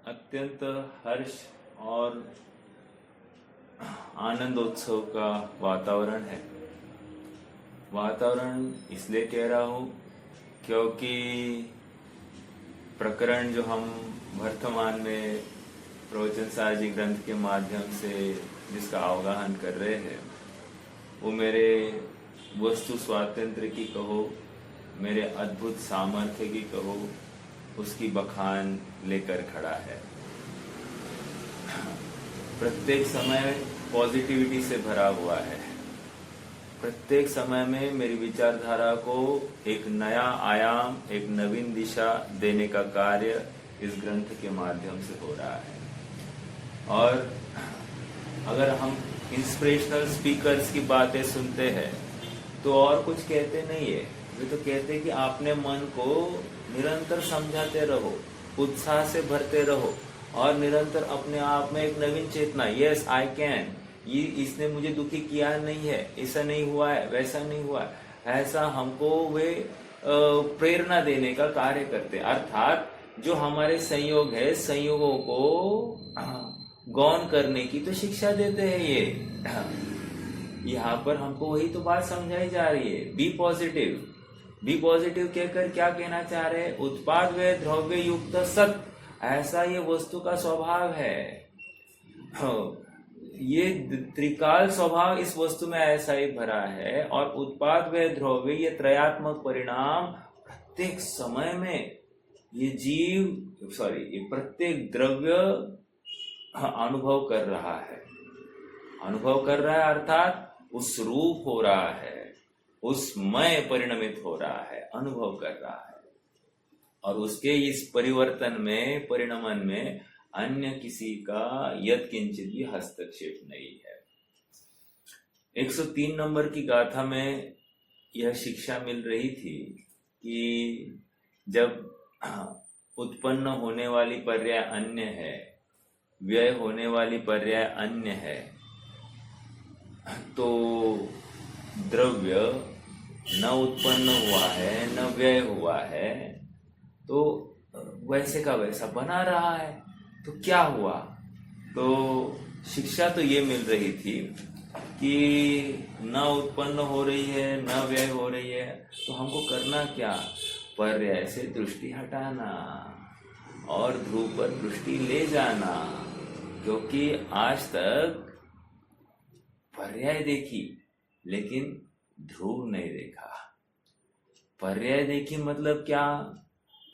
अत्यंत हर्ष और आनंदोत्सव का वातावरण है। वातावरण इसलिए कह रहा हूँ क्योंकि प्रकरण जो हम वर्तमान में प्रवचन साजी ग्रंथ के माध्यम से जिसका अवगाहन कर रहे हैं वो मेरे वस्तु स्वातंत्र की कहो, मेरे अद्भुत सामर्थ्य की कहो, उसकी बखान लेकर खड़ा है। प्रत्येक समय पॉजिटिविटी से भरा हुआ है। प्रत्येक समय में मेरी विचारधारा को एक नया आयाम, एक नवीन दिशा देने का कार्य इस ग्रंथ के माध्यम से हो रहा है। और अगर हम इंस्पिरेशनल स्पीकर्स की बातें सुनते हैं तो और कुछ कहते नहीं है, वे तो कहते हैं कि आपने मन को निरंतर समझाते रहो, उत्साह से भरते रहो और निरंतर अपने आप में एक नवीन चेतना, यस आई कैन, ये इसने मुझे दुखी किया नहीं है, ऐसा नहीं हुआ है, वैसा नहीं हुआ है, ऐसा हमको वे प्रेरणा देने का कार्य करते। अर्थात जो हमारे संयोग है, संयोगों को गौण करने की तो शिक्षा देते हैं। ये यहाँ पर हमको वही तो बात समझाई जा रही है। बी पॉजिटिव, बी पॉजिटिव कहकर क्या कहना चाह रहे हैं? उत्पाद व द्रव्य युक्त सत, ऐसा ये वस्तु का स्वभाव है। ये त्रिकाल स्वभाव इस वस्तु में ऐसा ही भरा है। और उत्पाद व द्रव्य ये त्रयात्मक परिणाम प्रत्येक समय में ये ये प्रत्येक द्रव्य अनुभव कर रहा है। अनुभव कर रहा है अर्थात उस रूप हो रहा है, उस मय परिणमित हो रहा है, अनुभव कर रहा है। और उसके इस परिवर्तन में, परिणमन में अन्य किसी का यत्किंचित भी हस्तक्षेप नहीं है। 103 नंबर की गाथा में यह शिक्षा मिल रही थी कि जब उत्पन्न होने वाली पर्याय अन्य है, व्यय होने वाली पर्याय अन्य है, तो द्रव्य न उत्पन्न हुआ है न व्यय हुआ है, तो वैसे का वैसा बना रहा है। तो क्या हुआ? तो शिक्षा तो ये मिल रही थी कि न उत्पन्न हो रही है न व्यय हो रही है, तो हमको करना क्या? पर्याय से दृष्टि हटाना और ध्रुव पर दृष्टि ले जाना। क्योंकि आज तक पर्याय देखी लेकिन ध्रुव नहीं देखा। पर्याय देखी मतलब क्या?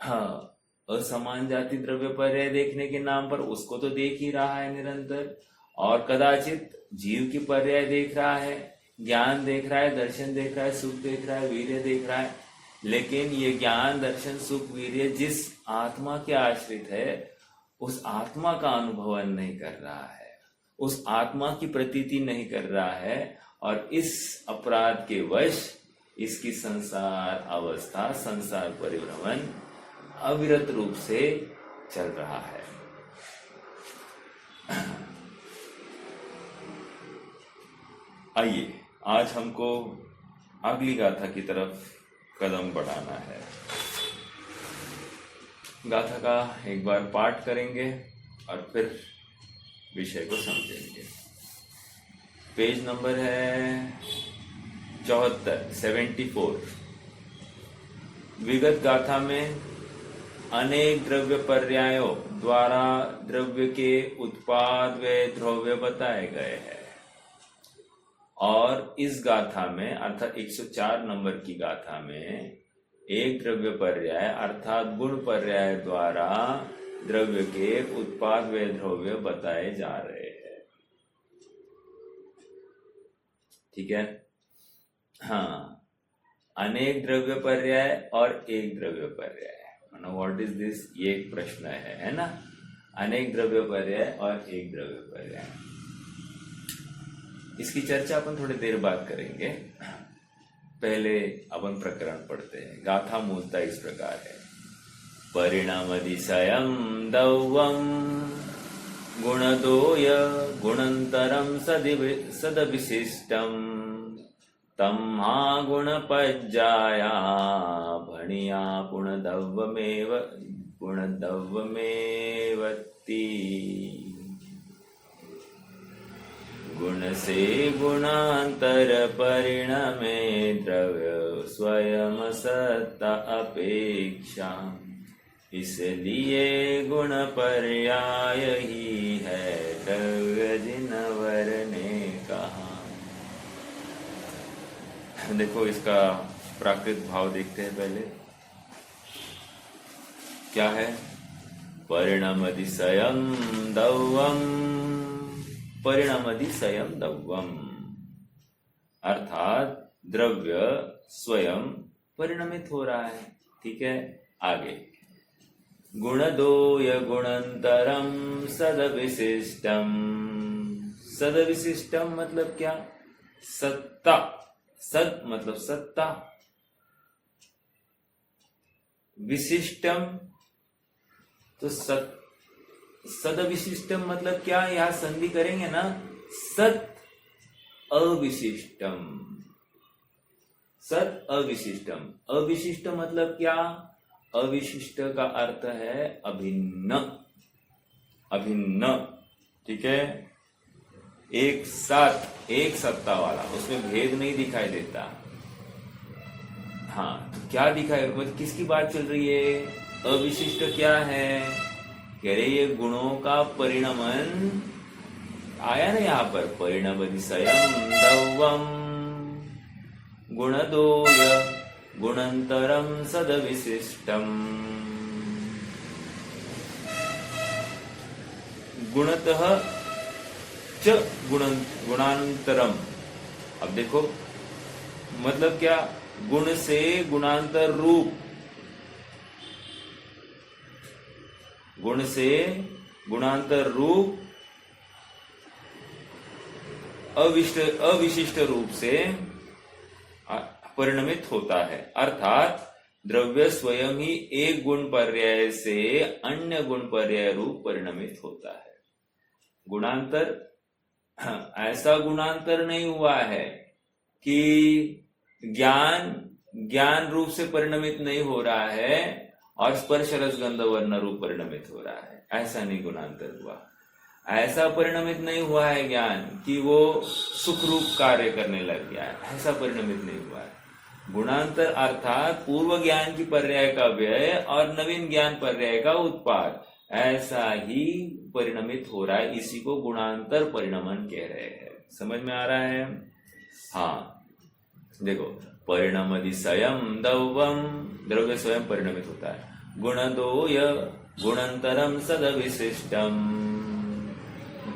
हाँ, असमान जाति द्रव्य पर्याय देखने के नाम पर उसको तो देख ही रहा है निरंतर, और कदाचित जीव की पर्याय देख रहा है, ज्ञान देख रहा है, दर्शन देख रहा है, सुख देख रहा है, वीर्य देख रहा है। लेकिन ये ज्ञान, दर्शन, सुख, वीर्य जिस आत्मा के आश्रित है उस आत्मा का अनुभवन नहीं कर रहा है, उस आत्मा की प्रतीति नहीं कर रहा है। और इस अपराध के वश इसकी संसार अवस्था, संसार परिभ्रमण अविरत रूप से चल रहा है। आइए आज हमको अगली गाथा की तरफ कदम बढ़ाना है। गाथा का एक बार पाठ करेंगे और फिर विषय को समझेंगे। पेज नंबर है 74। विगत गाथा में अनेक द्रव्य पर्यायों द्वारा द्रव्य के उत्पाद व द्रव्य बताए गए हैं। और इस गाथा में अर्थात 104 नंबर की गाथा में एक द्रव्य पर्याय अर्थात गुण पर्याय द्वारा द्रव्य के उत्पाद व द्रव्य बताए जा रहे हैं। ठीक है? हाँ, अनेक द्रव्य पर्याय और एक द्रव्य पर्याय, व्हाट इज दिस? ये एक प्रश्न है ना? अनेक द्रव्य पर्याय और एक द्रव्य पर्याय, इसकी चर्चा अपन थोड़ी देर बाद करेंगे। पहले अपन प्रकरण पढ़ते हैं। गाथा मूलता इस प्रकार है। परिणामदिशयं दौवं गुणदोय गुणंतरं सदविशिष्टं तम्हा गुणपज्जाया भणिया गुणद्रव्यमेवति। गुण से गुणांतर परिणमे द्रव्य स्वयं सत्ता अपेक्षा, इसलिए गुण पर्याय ही है द्रव्य जिनवर ने कहा। देखो इसका प्राकृत भाव देखते हैं पहले। क्या है? परिणमतिशयं दौवम, परिणमतिशयं दौवम, अर्थात द्रव्य स्वयं परिणमित हो रहा है। ठीक है, आगे गुणद्वय गुणंतरम सदविशिष्टम। सदविशिष्टम मतलब क्या? सत्ता। सद मतलब सत्ता, विशिष्टम तो सदविशिष्टम मतलब क्या? यहां संधि करेंगे ना, सत अविशिष्टम। सत अविशिष्टम, अविशिष्ट मतलब क्या? अविशिष्ट का अर्थ है अभिन्न, अभिन्न। ठीक है, एक साथ, एक सत्ता वाला, उसमें भेद नहीं दिखाई देता। हाँ, तो क्या दिखाई, मतलब किसकी बात चल रही है? अविशिष्ट क्या है? कह रहे ये गुणों का परिणमन आया ना यहाँ पर, परिणमतिशयं दौवम गुणद्वय गुणंतरम सदविशिष्टम। गुणतः च गुणांतरम। अब देखो मतलब क्या? गुण से गुणांतर रूप, गुण से गुणांतर रूप अविशिष्ट रूप से परिणमित होता है। अर्थात द्रव्य स्वयं ही एक गुण पर्याय से अन्य गुण पर्याय रूप परिणमित होता है। गुणांतर, ऐसा गुणांतर नहीं हुआ है कि ज्ञान रूप से परिणमित नहीं हो रहा है और स्पर्श रस गंध वर्ण रूप परिणमित हो रहा है, ऐसा नहीं गुणांतर हुआ। ऐसा परिणमित नहीं हुआ है ज्ञान कि वो सुख रूप कार्य करने लग गया है, ऐसा परिणमित नहीं हुआ है। गुणांतर अर्थात पूर्व ज्ञान की पर्याय का व्यय और नवीन ज्ञान पर्याय का उत्पाद, ऐसा ही परिणमित हो रहा है। इसी को गुणांतर परिणमन कह रहे हैं। समझ में आ रहा है? हाँ, देखो परिणमतिशयं दौवम, द्रव्य स्वयं परिणमित होता है। गुणद्वय गुणंतरम सदविशिष्टम,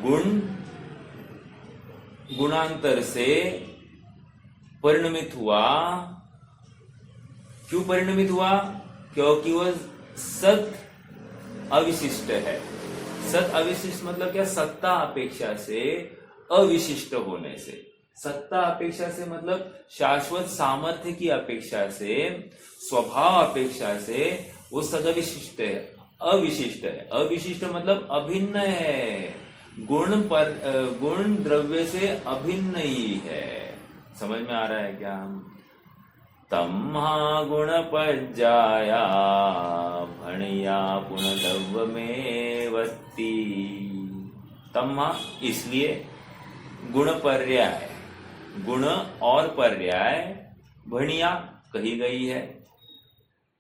गुण गुणांतर से परिणमित हुआ। क्यों परिणमित हुआ? क्योंकि वह सत अविशिष्ट है। सत अविशिष्ट मतलब क्या? सत्ता अपेक्षा से अविशिष्ट होने से। सत्ता अपेक्षा से मतलब शाश्वत सामर्थ्य की अपेक्षा से, स्वभाव अपेक्षा से वो सदविशिष्ट है, अविशिष्ट है। अविशिष्ट मतलब अभिन्न है, गुण द्रव्य से अभिन्न ही है। समझ में आ रहा है क्या? तम्हा गुण पज्जाया भणिया पुनर्द्रव्य में वस्ती। तम्हा इसलिए, गुण पर्याय, गुण और पर्याय, भणिया कही गई है,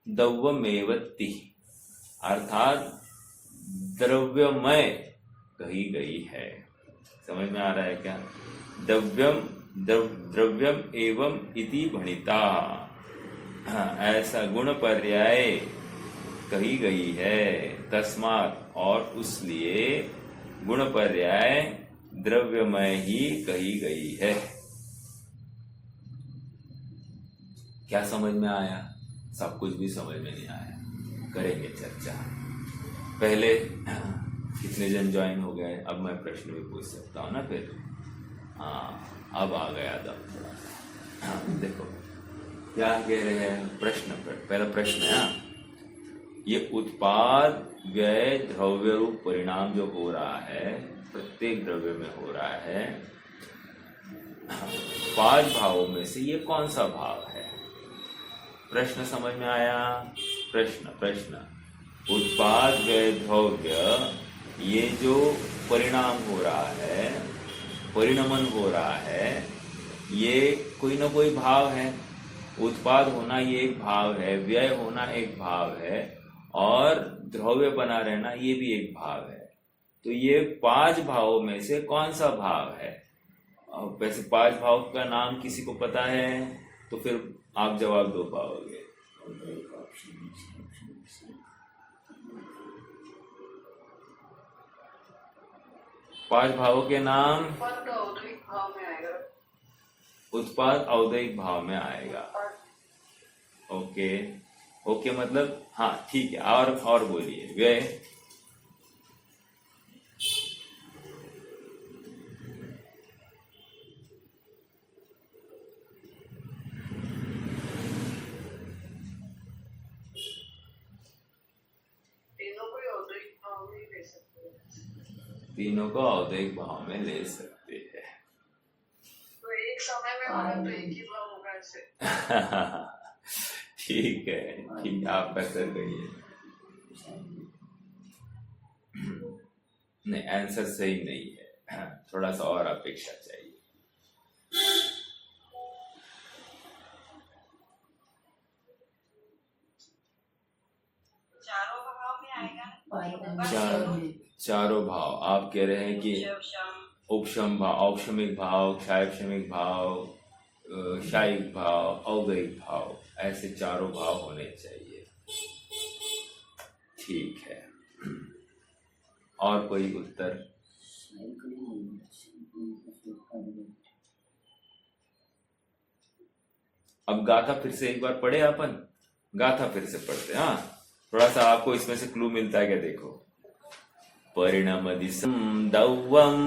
द्रव्यमेवति अर्थात द्रव्यमय कही गई है। समझ में आ रहा है क्या? द्रव्यम एवं इति भणिता, ऐसा गुण पर्याय कही गई है। तस्मात् और उसलिए गुण पर्याय द्रव्यमय ही कही गई है। क्या समझ में आया? सब कुछ भी समझ में नहीं आया, करेंगे चर्चा। पहले कितने जन ज्वाइन हो गए? अब मैं प्रश्न भी पूछ सकता हूँ ना फिर। हाँ, अब आ गया दम थोड़ा सा। हाँ, देखो क्या कह रहे हैं प्रश्न पर। पहला प्रश्न है, ये उत्पाद व्यय द्रव्य रूप परिणाम जो हो रहा है, प्रत्येक द्रव्य में हो रहा है, पांच भावों में से ये कौन सा भाव है? प्रश्न समझ में आया? प्रश्न उत्पाद व्यय द्रव्य, ये जो परिणाम हो रहा है, परिणमन हो रहा है, ये कोई ना कोई भाव है। उत्पाद होना ये एक भाव है, व्यय होना एक भाव है, और द्रव्य बना रहना ये भी एक भाव है। तो ये 5 भावों में से कौन सा भाव है? वैसे 5 भाव का नाम किसी को पता है तो फिर आप जवाब दो पाओगे। 5 भावों के नाम। उत्पाद औदयिक भाव में आएगा। ओके ओके, मतलब हाँ ठीक है। और बोलिए। व्यय, तीनों को औदयिक भाव में ले सकते हैं। तो एक समय में होगा तो एक ही भाव होगा ऐसे। ठीक है, ठीक, आप बेहतर कहिए। नहीं, आंसर सही नहीं है, थोड़ा सा और अपेक्षा चाहिए। चारों भाव में आएगा। चारों भाव आप कह रहे हैं कि उपशम भाव, औपशमिक भाव, क्षायक्षमिक भाव, शायिक भाव, औदयिक भाव, ऐसे चारों भाव होने चाहिए। ठीक है, और कोई उत्तर? अब गाथा फिर से एक बार पढ़े अपन। गाथा फिर से पढ़ते हैं। हाँ, थोड़ा सा आपको इसमें से क्लू मिलता है क्या? देखो, परिणमदिसं दौवम,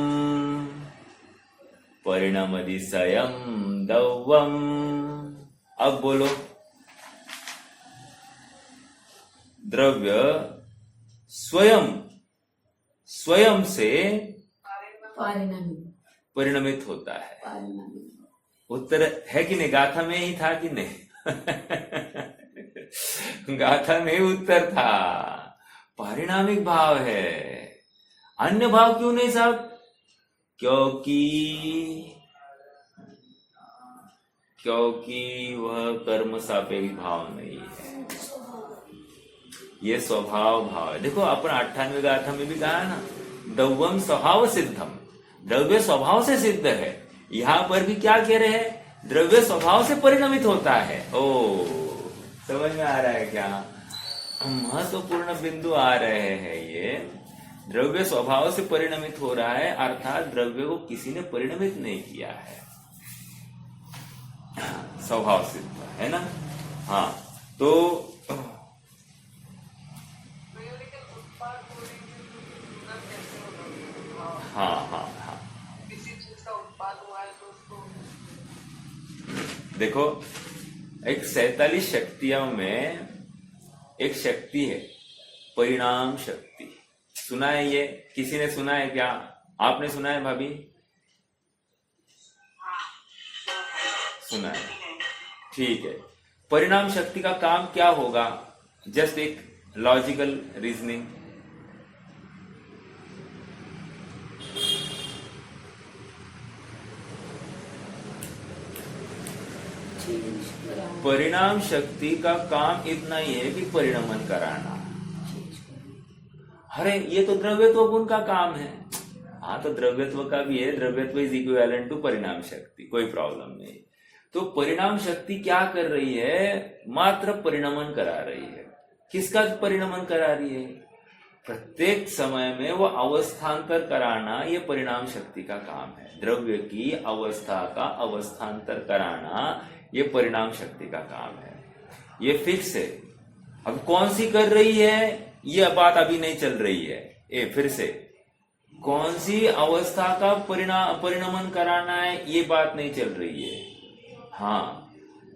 परिणमदिसयं दौवम। अब बोलो, द्रव्य स्वयं से परिणमित होता है। उत्तर है कि नहीं? गाथा में ही था कि नहीं? गाथा में उत्तर था, पारिणामिक भाव है। अन्य भाव क्यों नहीं साहब? क्योंकि वह कर्म सापेक्ष भाव नहीं है, ये स्वभाव भाव है। देखो, अपन 98 गाथा में भी कहा ना, द्रव्यम स्वभाव सिद्धम, द्रव्य स्वभाव से सिद्ध है। यहां पर भी क्या कह रहे हैं? द्रव्य स्वभाव से परिणमित होता है। ओ, समझ में आ रहा है क्या? महत्वपूर्ण बिंदु आ रहे हैं ये। द्रव्य स्वभाव से परिणमित हो रहा है, अर्थात द्रव्य को किसी ने परिणमित नहीं किया है, स्वभाव सिद्ध है ना। हाँ, तो हाँ, किसी चीज का उत्पाद हुआ है तो उसको देखो, एक 47 शक्तियों में एक शक्ति है परिणाम शक्ति। सुना है ये? किसी ने सुना है क्या? आपने सुना है भाभी? सुना है, ठीक है। परिणाम शक्ति का काम क्या होगा? जस्ट एक लॉजिकल रीजनिंग। परिणाम शक्ति का काम इतना ही है कि परिणमन कराना। अरे, ये तो द्रव्यत्व गुण का काम है। हाँ, तो द्रव्यत्व का भी है, द्रव्यत्व इज इक्विवेलेंट टू परिणाम शक्ति, कोई प्रॉब्लम नहीं। तो परिणाम शक्ति क्या कर रही है? मात्र परिणमन करा रही है। किसका परिणमन करा रही है? प्रत्येक समय में वो अवस्थांतर कराना, ये परिणाम शक्ति का काम है। द्रव्य की अवस्था का अवस्थांतर कराना, ये परिणाम शक्ति का काम है। ये फिक्स है। अब कौन सी कर रही है, ये बात अभी नहीं चल रही है। फिर से, कौन सी अवस्था का परिणमन कराना है, ये बात नहीं चल रही है। हाँ,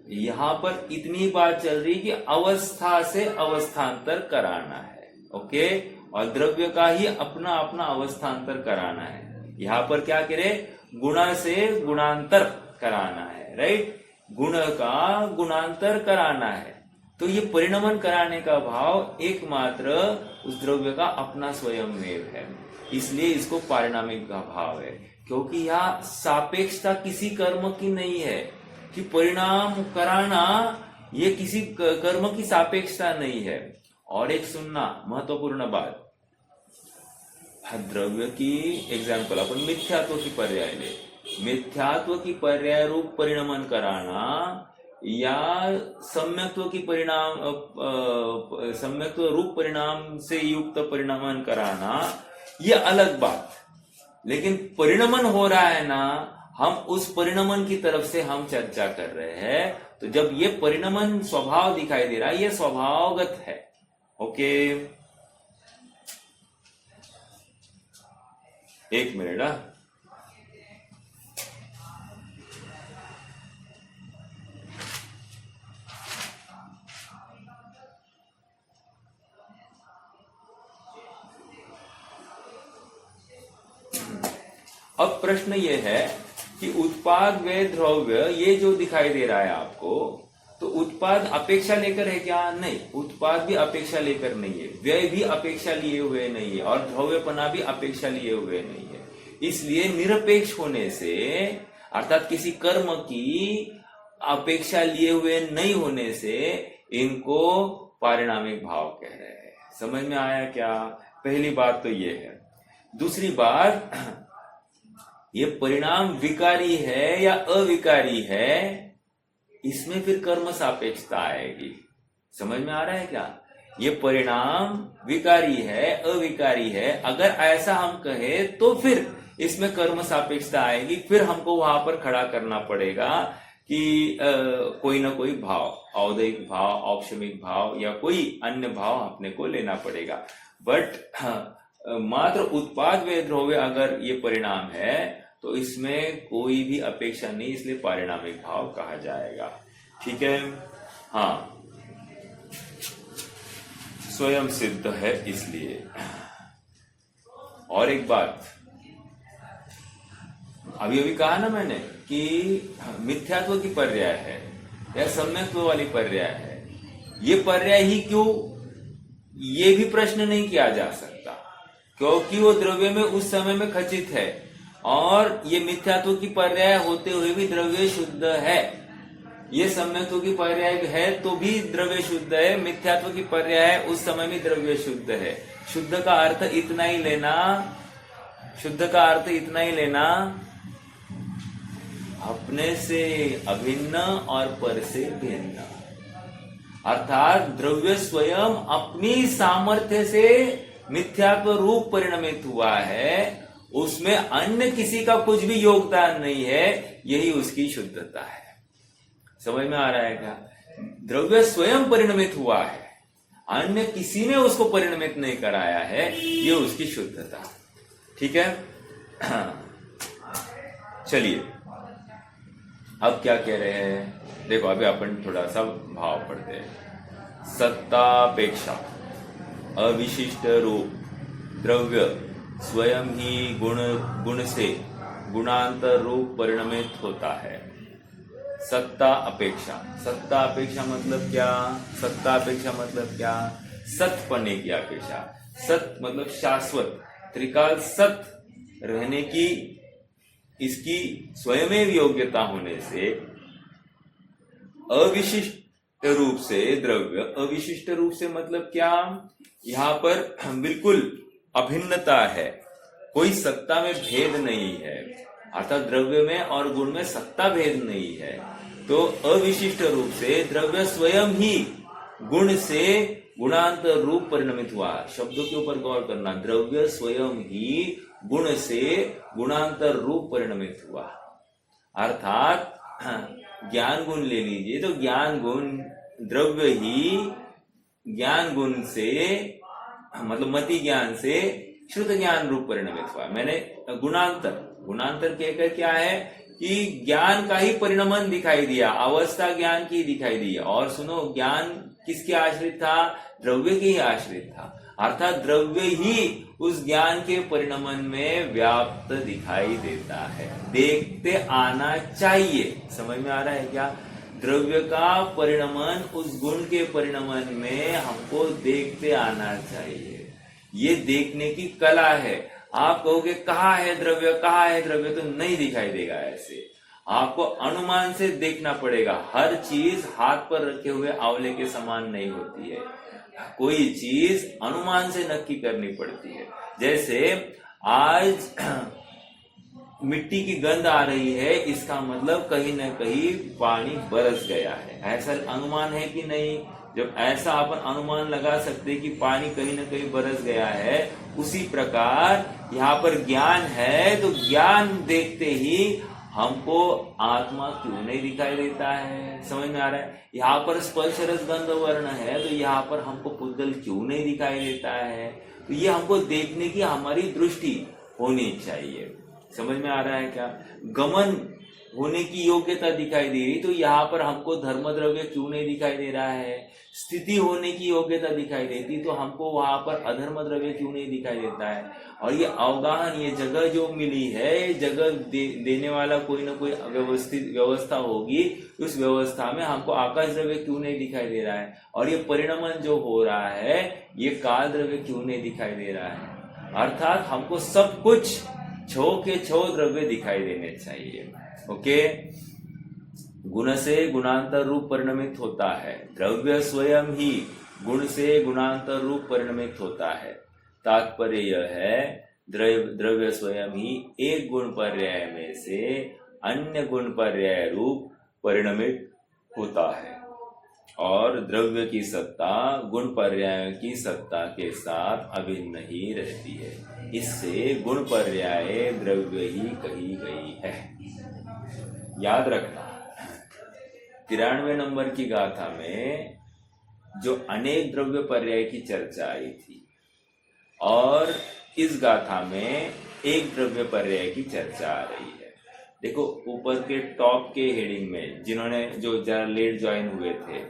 यहां पर इतनी बात चल रही कि अवस्था से अवस्थांतर कराना है। ओके, और द्रव्य का ही अपना अपना अवस्थांतर कराना है। यहां पर क्या करे? गुण से गुणांतर कराना है, राइट? गुण का गुणांतर कराना है। तो ये परिणमन कराने का भाव एकमात्र उस द्रव्य का अपना स्वयंमेव है, इसलिए इसको पारिणामिक का भाव है। क्योंकि यह सापेक्षता किसी कर्म की नहीं है कि परिणाम कराना ये किसी कर्म की सापेक्षता नहीं है। और एक सुनना महत्वपूर्ण बात, द्रव्य की एग्जाम्पल अपन मिथ्यात्व की पर्याय ले, मिथ्यात्व की पर्याय रूप परिणमन कराना या सम्यक्त्व की सम्यक्त्व रूप परिणाम से युक्त परिणमन कराना, ये अलग बात। लेकिन परिणमन हो रहा है ना, हम उस परिणमन की तरफ से हम चर्चा कर रहे हैं। तो जब ये परिणमन स्वभाव दिखाई दे रहा है, ये स्वभावगत है। ओके, एक मिनट। अब प्रश्न ये है कि उत्पाद व द्रव्य ये जो दिखाई दे रहा है आपको, तो उत्पाद अपेक्षा लेकर है क्या? नहीं, उत्पाद भी अपेक्षा लेकर नहीं है, व्यय भी अपेक्षा लिए हुए नहीं है, और द्रव्यपना भी अपेक्षा लिए हुए नहीं है। इसलिए निरपेक्ष होने से, अर्थात किसी कर्म की अपेक्षा लिए हुए नहीं होने से, इनको पारिणामिक भाव कह रहे हैं। समझ में आया क्या? पहली बात तो ये है। दूसरी बात, ये परिणाम विकारी है या अविकारी है, इसमें फिर कर्म सापेक्षता आएगी। समझ में आ रहा है क्या? ये परिणाम विकारी है अविकारी है, अगर ऐसा हम कहे तो फिर इसमें कर्म सापेक्षता आएगी। फिर हमको वहां पर खड़ा करना पड़ेगा कि कोई ना कोई भाव, औदैहिक भाव, औक्षमिक भाव या कोई अन्य भाव अपने को लेना पड़ेगा। बट मात्र उत्पाद व द्रव्य अगर ये परिणाम है तो इसमें कोई भी अपेक्षा नहीं, इसलिए पारिणामिक भाव कहा जाएगा। ठीक है? हाँ, स्वयं सिद्ध है इसलिए। और एक बात, अभी कहा ना मैंने कि मिथ्यात्व की पर्याय है या सम्यक्त्व वाली पर्याय है। ये पर्याय ही क्यों, ये भी प्रश्न नहीं किया जा सकता, क्योंकि वो द्रव्य में उस समय में खचित है, और ये मिथ्यात्व की पर्याय होते हुए भी द्रव्य शुद्ध है। ये सम्यक्त्व की पर्याय है तो भी द्रव्य शुद्ध है, मिथ्यात्व की पर्याय है उस समय भी द्रव्य शुद्ध है। शुद्ध का अर्थ इतना ही लेना, शुद्ध का अर्थ इतना ही लेना, अपने से अभिन्न और पर से भिन्न। अर्थात द्रव्य स्वयं अपनी सामर्थ्य से मिथ्यात्व रूप परिणमित हुआ है, उसमें अन्य किसी का कुछ भी योगदान नहीं है, यही उसकी शुद्धता है। समझ में आ रहा है क्या? द्रव्य स्वयं परिणमित हुआ है, अन्य किसी ने उसको परिणमित नहीं कराया है, ये उसकी शुद्धता। ठीक है? चलिए, अब क्या कह रहे हैं देखो, अभी अपन थोड़ा सा भाव पढ़ते हैं। सत्तापेक्षा अविशिष्ट रूप द्रव्य स्वयं ही गुण से गुणांतर रूप परिणमित होता है। सत्ता अपेक्षा, सत्ता अपेक्षा मतलब क्या? सत्ता अपेक्षा मतलब क्या? सत्पने की अपेक्षा। सत मतलब शाश्वत, त्रिकाल सत रहने की इसकी स्वयमेव योग्यता होने से अविशिष्ट रूप से द्रव्य, अविशिष्ट रूप से मतलब क्या? यहां पर बिल्कुल अभिन्नता है, कोई सत्ता में भेद नहीं है, अर्थात द्रव्य में और गुण में सत्ता भेद नहीं है। तो अविशिष्ट रूप से द्रव्य स्वयं ही गुण से गुणांतर रूप परिणमित हुआ। शब्दों के ऊपर गौर करना, द्रव्य स्वयं ही गुण से गुणांतर रूप परिणमित हुआ। अर्थात ज्ञान गुण ले लीजिए, तो ज्ञान गुण द्रव्य ही ज्ञान गुण से मतलब मति ज्ञान से श्रुत ज्ञान रूप परिणमित हुआ। मैंने गुणांतर कहकर क्या है कि ज्ञान का ही परिणमन दिखाई दिया, अवस्था ज्ञान की दिखाई दी। और सुनो, ज्ञान किसके आश्रित था? द्रव्य के ही आश्रित था। अर्थात द्रव्य ही उस ज्ञान के परिणमन में व्याप्त दिखाई देता है, देखते आना चाहिए। समझ में आ रहा है क्या? द्रव्य का परिणमन उस गुण के परिणमन में हमको देखते आना चाहिए। ये देखने की कला है। आप कहोगे कहाँ है द्रव्य, कहाँ है द्रव्य, तो नहीं दिखाई देगा। ऐसे आपको अनुमान से देखना पड़ेगा। हर चीज हाथ पर रखे हुए आंवले के समान नहीं होती है। कोई चीज अनुमान से नक्की करनी पड़ती है। जैसे आज मिट्टी की गंध आ रही है, इसका मतलब कहीं न कहीं पानी बरस गया है। ऐसा अनुमान है कि नहीं? जब ऐसा अपन अनुमान लगा सकते कि पानी कहीं न कहीं बरस गया है, उसी प्रकार यहाँ पर ज्ञान है, तो ज्ञान देखते ही हमको आत्मा क्यों नहीं दिखाई देता है? समझ में आ रहा है? यहाँ पर स्पर्श रस गंध वर्ण है, तो यहाँ पर हमको पुद्गल क्यों नहीं दिखाई देता है? तो ये हमको देखने की हमारी दृष्टि होनी चाहिए। समझ में आ रहा है क्या? गमन होने की योग्यता दिखाई दे रही, तो यहाँ पर हमको धर्म द्रव्य क्यों नहीं दिखाई दे रहा है? स्थिति होने की योग्यता दिखाई देती, तो हमको वहां पर अधर्म द्रव्य क्यों नहीं दिखाई देता है? और ये अवगाहन, ये जगह जो मिली है, जगह देने वाला कोई ना कोई व्यवस्थित व्यवस्था होगी, उस व्यवस्था में हमको आकाश द्रव्य क्यों नहीं दिखाई दे रहा है? और ये परिणमन जो हो रहा है, ये काल द्रव्य क्यों नहीं दिखाई दे रहा है? अर्थात हमको सब कुछ छो के छो द्रव्य दिखाई देने चाहिए। ओके, गुण से गुणांतर रूप परिणमित होता है। द्रव्य स्वयं ही गुण से गुणांतर रूप परिणमित होता है। तात्पर्य यह है, द्रव्य स्वयं ही एक गुण पर्याय में से अन्य गुण पर्याय रूप परिणमित होता है, और द्रव्य की सत्ता गुण पर्याय की सत्ता के साथ अभिन्न ही रहती है। इससे गुण पर्याय द्रव्य ही कही गई है। याद रखना, 93 नंबर की गाथा में जो अनेक द्रव्य पर्याय की चर्चा आई थी, और इस गाथा में एक द्रव्य पर्याय की चर्चा आ रही है। देखो ऊपर के टॉप के हेडिंग में जिन्होंने जो जरा लेट ज्वाइन हुए थे,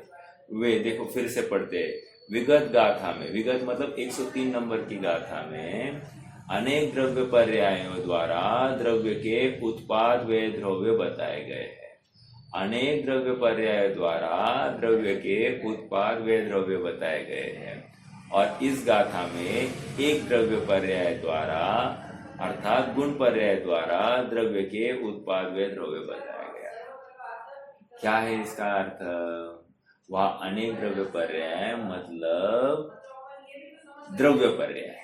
वे देखो फिर से पढ़ते। विगत गाथा में, विगत मतलब 103 नंबर की गाथा में अनेक द्रव्य पर्यायों द्वारा द्रव्य के उत्पाद व द्रव्य बताए गए हैं। अनेक द्रव्य पर्याय द्वारा द्रव्य के उत्पाद व द्रव्य बताए गए हैं, और इस गाथा में एक द्रव्य पर्याय द्वारा अर्थात गुण पर्याय द्वारा द्रव्य के उत्पाद व द्रव्य बताया गया। क्या है इसका अर्थ? वह अनेक द्रव्य पर्याय मतलब द्रव्य पर्याय,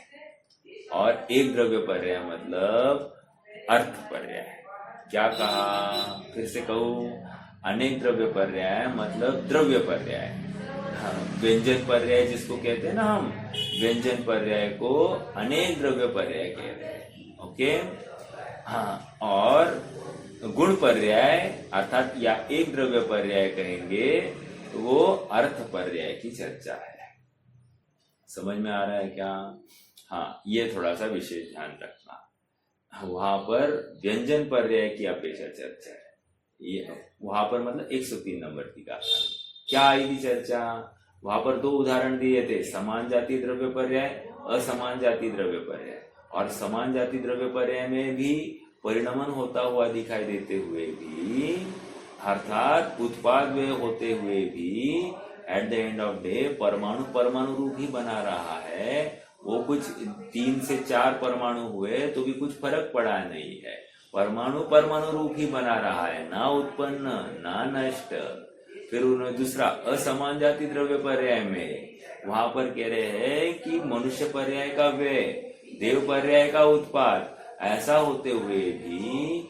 और एक द्रव्य पर्याय मतलब अर्थ पर्याय। क्या कहा? फिर से कहूं, अनेक द्रव्य पर्याय मतलब द्रव्य पर्याय। हाँ, व्यंजन पर्याय जिसको कहते हैं ना हम, व्यंजन पर्याय को अनेक द्रव्य पर्याय कहते हैं। ओके, हाँ, और गुण पर्याय अर्थात या एक द्रव्य पर्याय कहेंगे तो वो अर्थ पर्याय की चर्चा है। समझ में आ रहा है क्या? हाँ, ये थोड़ा सा विशेष ध्यान रखना। वहां पर व्यंजन पर्याय की अपेक्षा चर्चा है। ये वहां पर मतलब 103 नंबर की गाथा क्या आई थी चर्चा? वहां पर 2 उदाहरण दिए थे, समान जाति द्रव्य पर्याय, असमान जाति द्रव्य पर्याय। और समान जाति द्रव्य पर्याय में भी परिणमन होता हुआ दिखाई देते हुए भी, अर्थात उत्पाद में होते हुए भी at the end of day परमाणु परमाणु रूप ही बना रहा है। वो कुछ 3 से 4 परमाणु हुए तो भी कुछ फर्क पड़ा नहीं है। परमाणु परमाणु रूप ही बना रहा है, ना उत्पन्न ना नष्ट। फिर उन्होंने दूसरा असमान जाति द्रव्य पर्याय में वहां पर कह रहे हैं कि मनुष्य पर्याय का व्यय, देव पर्याय का उत्पाद, ऐसा होते हुए भी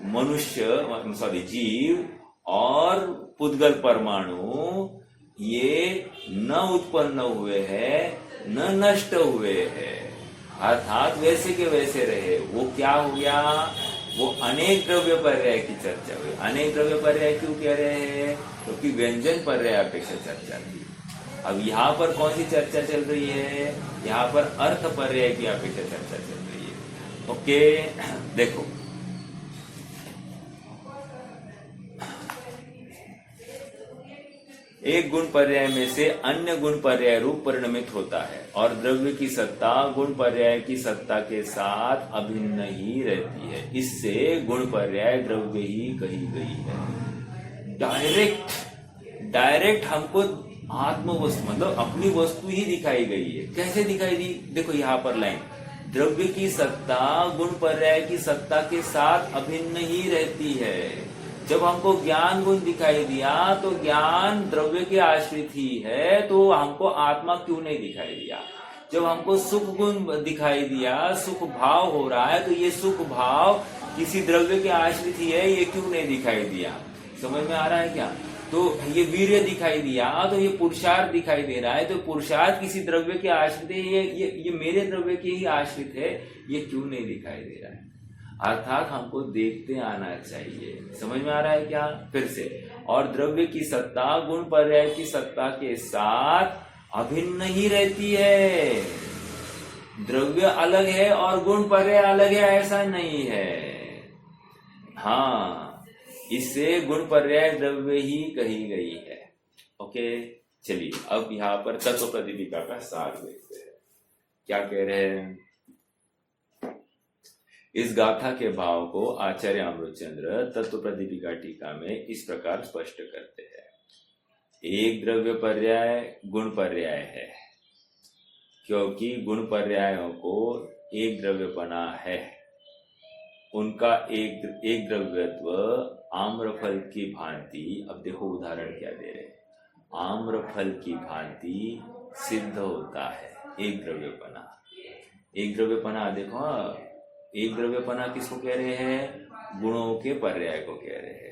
मनुष्य जीव और पुद्गल परमाणु ये न उत्पन्न हुए हैं न नष्ट हुए हैं, अर्थात वैसे के वैसे रहे। वो क्या हो गया? वो अनेक द्रव्य पर्याय की चर्चा हुई। अनेक द्रव्य पर्याय क्यों कह रहे हैं? क्योंकि व्यंजन पर्याय अपेक्षा चर्चा थी। अब यहाँ पर कौन सी चर्चा चल रही है? यहाँ पर अर्थ पर्याय की अपेक्षा चर्चा चल रही है। ओके, देखो एक गुण पर्याय में से अन्य गुण पर्याय रूप परिणमित होता है, और द्रव्य की सत्ता गुण पर्याय की सत्ता के साथ अभिन्न ही रहती है। इससे गुण पर्याय द्रव्य ही कही गई है। डायरेक्ट हमको आत्म वस्तु मतलब अपनी वस्तु ही दिखाई गई है। कैसे दिखाई दी? देखो यहाँ पर लाइन, द्रव्य की सत्ता गुण पर्याय की सत्ता के साथ अभिन्न ही रहती है। जब हमको ज्ञान गुण दिखाई दिया तो ज्ञान द्रव्य के आश्रित ही है, तो हमको आत्मा क्यों नहीं दिखाई दिया? जब हमको सुख गुण दिखाई दिया, सुख भाव हो रहा है, तो ये सुख भाव किसी द्रव्य के आश्रित ही है, ये क्यों नहीं दिखाई दिया? समझ में आ रहा है क्या? तो ये वीर्य दिखाई दिया, तो ये पुरुषार्थ दिखाई दे रहा है, तो पुरुषार्थ किसी द्रव्य के आश्रित है, ये मेरे द्रव्य के ही आश्रित है, ये क्यों नहीं दिखाई दे रहा है? अर्थात हमको देखते आना चाहिए। समझ में आ रहा है क्या? फिर से, और द्रव्य की सत्ता गुण पर्याय की सत्ता के साथ अभिन्न ही रहती है। द्रव्य अलग है और गुण पर्याय अलग है, ऐसा नहीं है। हाँ, इससे गुण पर्याय द्रव्य ही कही गई है। ओके, चलिए अब यहाँ पर तत्व प्रतिदीपिका का सार देखते हैं। क्या कह रहे हैं? इस गाथा के भाव को आचार्य अमृतचंद्र तत्व प्रतिदीपिका टीका में इस प्रकार स्पष्ट करते हैं। एक द्रव्य पर्याय गुण पर्याय है, क्योंकि गुण पर्यायों को एक द्रव्यपना है। उनका एक द्रव्यत्व आम्रफल की भांति, अब देखो उदाहरण क्या दे रहे हैं, आम्रफल की भांति सिद्ध होता है। एक द्रव्यपना, एक द्रव्यपना देखो, एक द्रव्यपना किसको कह रहे हैं? गुणों के पर्याय को कह रहे हैं।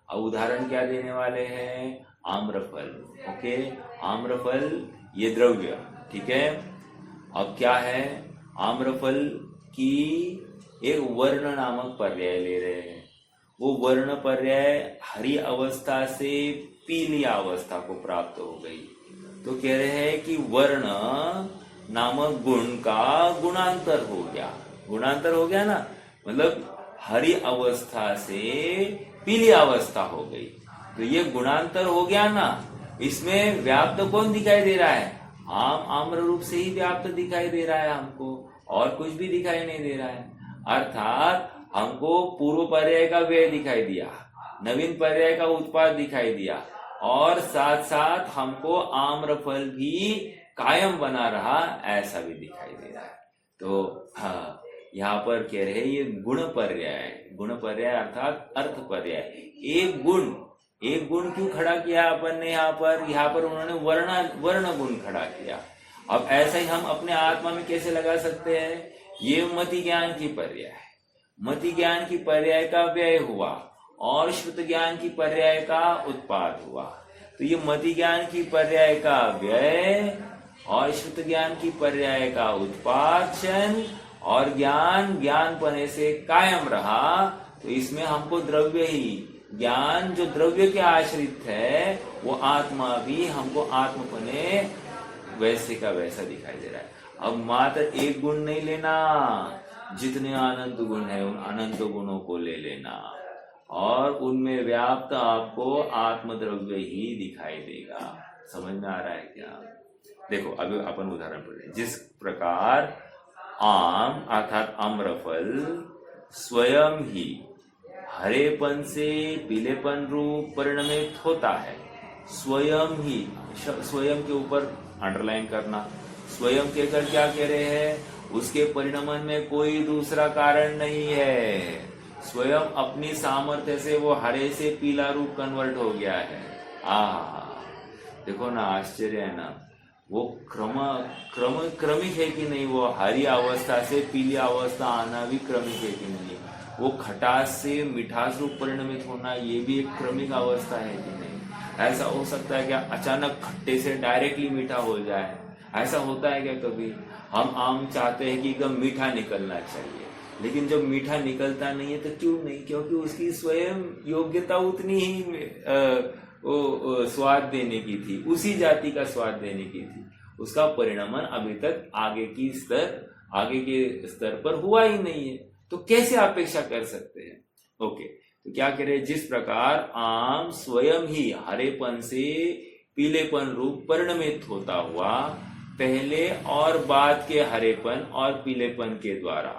अब उदाहरण क्या देने वाले हैं? आम्रफल। ओके, आम्रफल ये द्रव्य, ठीक है। अब क्या है? आम्रफल की एक वर्ण नामक पर्याय ले रहे हैं। वो वर्ण पर्याय हरी अवस्था से पीली अवस्था को प्राप्त हो गई, तो कह रहे हैं कि वर्ण नामक गुण का गुणांतर हो गया। गुणांतर हो गया ना, मतलब हरी अवस्था से पीली अवस्था हो गई, तो ये गुणांतर हो गया ना। इसमें व्याप्त कौन दिखाई दे रहा है? आम्र रूप से ही व्याप्त दिखाई दे रहा है हमको, और कुछ भी दिखाई नहीं दे रहा है। अर्थात हमको पूर्व पर्याय का व्यय दिखाई दिया, नवीन पर्याय का उत्पाद दिखाई दिया, और साथ साथ हमको आम्रफल भी कायम बना रहा, ऐसा भी दिखाई दे रहा है। तो हाँ, यहाँ पर कह रहे ये गुण पर्याय, गुण पर्याय अर्थात अर्थ पर्याय। एक गुण क्यों खड़ा किया अपन ने यहाँ पर उन्होंने वर्ण गुण खड़ा किया। अब ऐसा ही हम अपने आत्मा में कैसे लगा सकते हैं? ये मति ज्ञान की पर्याय, मति ज्ञान की पर्याय का व्यय हुआ और श्रुत ज्ञान की पर्याय का उत्पाद हुआ। तो ये मति ज्ञान की पर्याय का व्यय और श्रुत ज्ञान की पर्याय का उत्पादन और ज्ञान पने से कायम रहा, तो इसमें हमको द्रव्य ही, ज्ञान जो द्रव्य के आश्रित है, वो आत्मा भी हमको आत्मपने वैसे का वैसा दिखाई दे रहा है। अब मात्र एक गुण नहीं लेना, जितने अनंत गुण है उन अनंत गुणों को ले लेना, और उनमें व्याप्त आपको आत्मद्रव्य ही दिखाई देगा। समझ में आ रहा है क्या? देखो अभी अपन उदाहरण पढ़े। जिस प्रकार आम अर्थात आम्रफल स्वयं ही हरेपन से पीलेपन रूप परिणमित होता है। स्वयं ही, स्वयं के ऊपर अंडरलाइन करना। स्वयं कहकर क्या कह रहे हैं? उसके परिणमन में कोई दूसरा कारण नहीं है। स्वयं अपनी सामर्थ्य से वो हरे से पीला रूप कन्वर्ट हो गया है। देखो ना, आश्चर्य है ना। वो क्रमिक है कि नहीं? वो हरी अवस्था से पीली अवस्था आना भी क्रमिक है कि नहीं? वो खटास से मिठास रूप परिणमित होना, ये भी एक क्रमिक अवस्था है कि नहीं? ऐसा हो सकता है क्या अचानक खट्टे से डायरेक्टली मीठा हो जाए? ऐसा होता है क्या कभी? हम आम चाहते हैं कि एकदम मीठा निकलना चाहिए, लेकिन जब मीठा निकलता नहीं है तो क्यों नहीं? क्योंकि उसकी स्वयं योग्यता उतनी ही स्वाद देने की थी, उसी जाति का स्वाद देने की थी। उसका परिणमन अभी तक आगे के स्तर पर हुआ ही नहीं है, तो कैसे अपेक्षा कर सकते हैं? ओके, तो क्या कह रहे? जिस प्रकार आम स्वयं ही हरेपन से पीलेपन रूप परिणमित होता हुआ पहले और बाद के हरेपन और पीलेपन के द्वारा,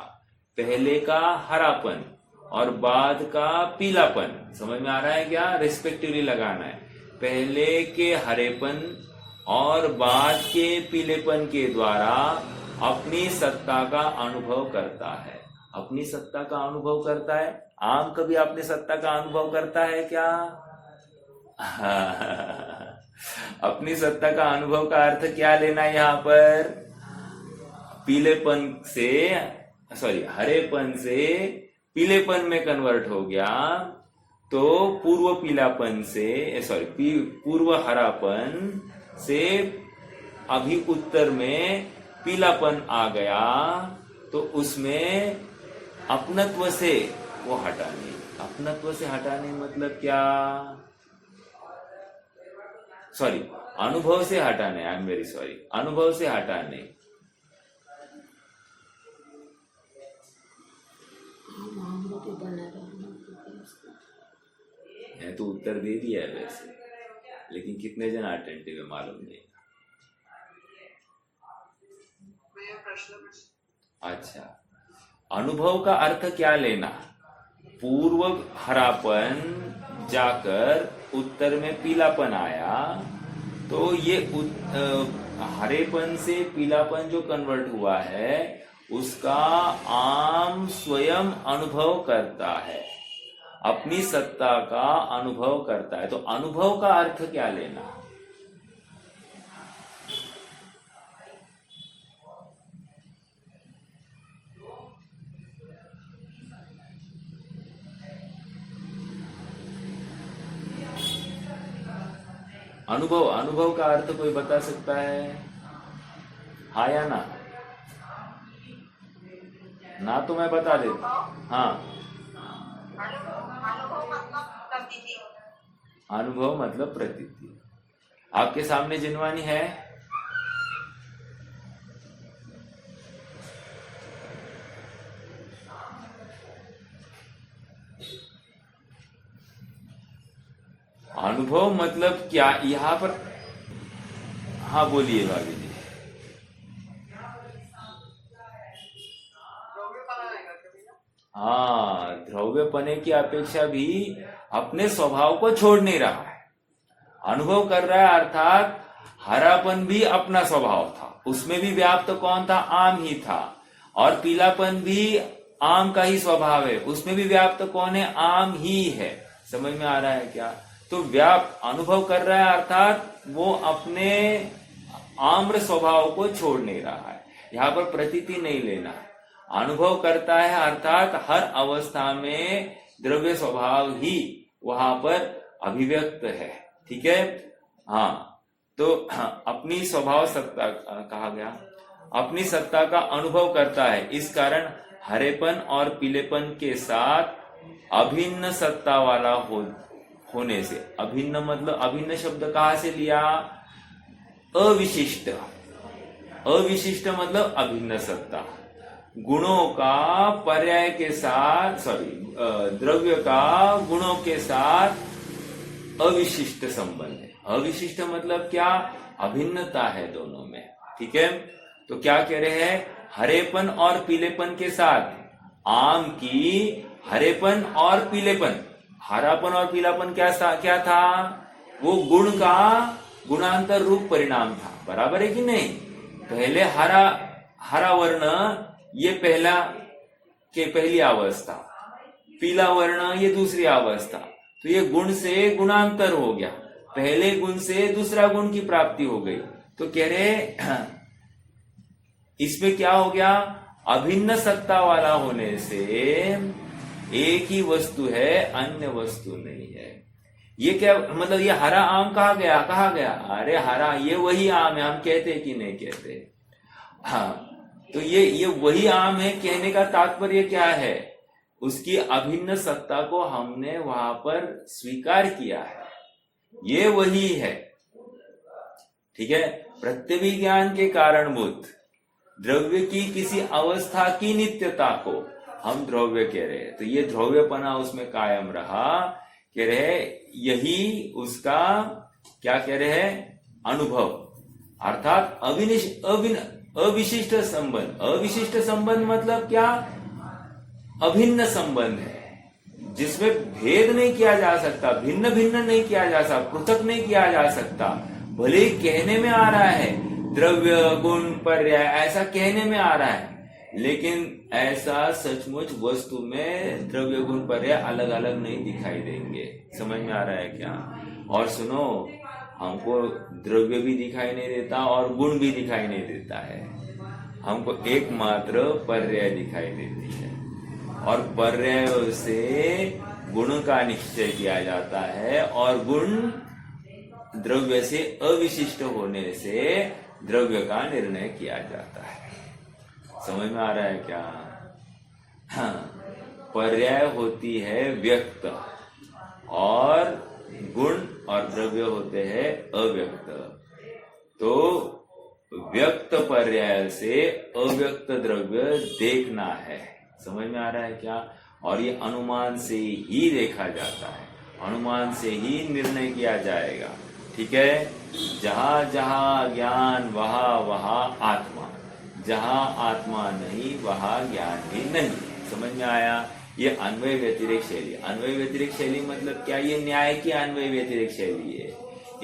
पहले का हरापन और बाद का पीलापन। समझ में आ रहा है क्या? रिस्पेक्टिवली लगाना है। पहले के हरेपन और बाद के पीलेपन के द्वारा अपनी सत्ता का अनुभव करता है। अपनी सत्ता का अनुभव करता है। आम कभी अपनी सत्ता का अनुभव करता है क्या? अपनी सत्ता का अनुभव का अर्थ क्या लेना है यहाँ पर? पीलेपन से हरेपन से पीलेपन में कन्वर्ट हो गया, तो पूर्व पीलापन से पूर्व हरापन से अभी उत्तर में पीलापन आ गया, तो उसमें अपनत्व से वो हटाने। अपनत्व से हटाने मतलब क्या? अनुभव से हटाने। आई एम वेरी सॉरी, अनुभव से हटाने। है तो उत्तर दे दिया है वैसे, लेकिन कितने जन अटेंटिव है मालूम नहीं। अच्छा, अनुभव का अर्थ क्या लेना? पूर्व हरापन जाकर उत्तर में पीलापन आया, तो ये हरेपन से पीलापन जो कन्वर्ट हुआ है उसका आम स्वयं अनुभव करता है, अपनी सत्ता का अनुभव करता है। तो अनुभव का अर्थ क्या लेना? अनुभव का अर्थ कोई बता सकता है? हाँ या ना? ना तो मैं बता देता। हाँ, अनुभव मतलब प्रतीति। आपके सामने जिनवानी है? अनुभव मतलब क्या यहाँ पर? हाँ बोलिए भाभी जी। हाँ, द्रव्यपने की अपेक्षा भी अपने स्वभाव को छोड़ नहीं रहा है, अनुभव कर रहा है। अर्थात हरापन भी अपना स्वभाव था, उसमें भी व्याप्त कौन था? आम ही था। और पीलापन भी आम का ही स्वभाव है, उसमें भी व्याप्त कौन है? आम ही है। समझ में आ रहा है क्या? तो व्याप्त अनुभव कर रहा है, अर्थात वो अपने आम्र स्वभाव को छोड़ नहीं रहा है। यहाँ पर प्रतीति नहीं लेना है, अनुभव करता है, अर्थात हर अवस्था में द्रव्य स्वभाव ही वहां पर अभिव्यक्त है। ठीक है? हाँ, तो अपनी स्वभाव सत्ता कहा गया, अपनी सत्ता का अनुभव करता है। इस कारण हरेपन और पीलेपन के साथ अभिन्न सत्ता वाला होने से, अभिन्न मतलब अभिन्न शब्द कहां से लिया? अविशिष्ट। अविशिष्ट मतलब अभिन्न सत्ता। गुणों का पर्याय के साथ, द्रव्य का गुणों के साथ अविशिष्ट संबंध है। अविशिष्ट मतलब क्या? अभिन्नता है दोनों में। ठीक है? तो क्या कह रहे हैं? हरेपन और पीलेपन के साथ आम की हरेपन और पीलेपन, हरापन और पीलापन क्या था? वो गुण का गुणांतर रूप परिणाम था। बराबर है कि नहीं? पहले हरा वर्ण ये पहली अवस्था, पीला वर्ण ये दूसरी अवस्था। तो ये गुण से गुणांतर हो गया, पहले गुण से दूसरा गुण की प्राप्ति हो गई। तो कह रहे इसमें क्या हो गया? अभिन्न सत्ता वाला होने से एक ही वस्तु है, अन्य वस्तु नहीं है। ये क्या मतलब? ये हरा आम कहा गया? अरे हरा ये वही आम है, हम कहते कि नहीं कहते? हाँ, तो ये वही आम है। कहने का तात्पर्य क्या है? उसकी अभिन्न सत्ता को हमने वहां पर स्वीकार किया है, ये वही है। ठीक है? प्रत्यभिज्ञान के कारणभूत द्रव्य की किसी अवस्था की नित्यता को हम द्रव्य कह रहे हैं। तो ये द्रव्यपना उसमें कायम रहा, कह रहे यही उसका क्या कह रहे हैं? अनुभव, अर्थात अविशिष्ट संबंध। अविशिष्ट संबंध मतलब क्या? अभिन्न संबंध है। जिसमें भेद नहीं किया जा सकता, भिन्न भिन्न नहीं किया जा सकता, पृथक नहीं किया जा सकता। भले ही कहने में आ रहा है द्रव्य गुण पर्याय, ऐसा कहने में आ रहा है, लेकिन ऐसा सचमुच वस्तु में द्रव्य गुण पर्याय अलग अलग नहीं दिखाई देंगे। समझ में आ रहा है क्या? और सुनो, हमको द्रव्य भी दिखाई नहीं देता और गुण भी दिखाई नहीं देता है, हमको एकमात्र पर्याय दिखाई देती है। और पर्याय से गुण का निश्चय किया जाता है और गुण द्रव्य से अविशिष्ट होने से द्रव्य का निर्णय किया जाता है। समझ में आ रहा है क्या? हाँ, पर्याय होती है व्यक्त और गुण और द्रव्य होते हैं अव्यक्त। तो व्यक्त पर्याय से अव्यक्त द्रव्य देखना है। समझ में आ रहा है क्या? और ये अनुमान से ही देखा जाता है, अनुमान से ही निर्णय किया जाएगा। ठीक है? जहां जहां ज्ञान वहां वहां आत्मा, जहां आत्मा नहीं वहां ज्ञान भी नहीं। समझ में आया? ये अन्वय व्यतिरेक शैली। अन्वय व्यतिरेक शैली मतलब क्या? ये न्याय की अन्वय व्यतिरेक शैली है।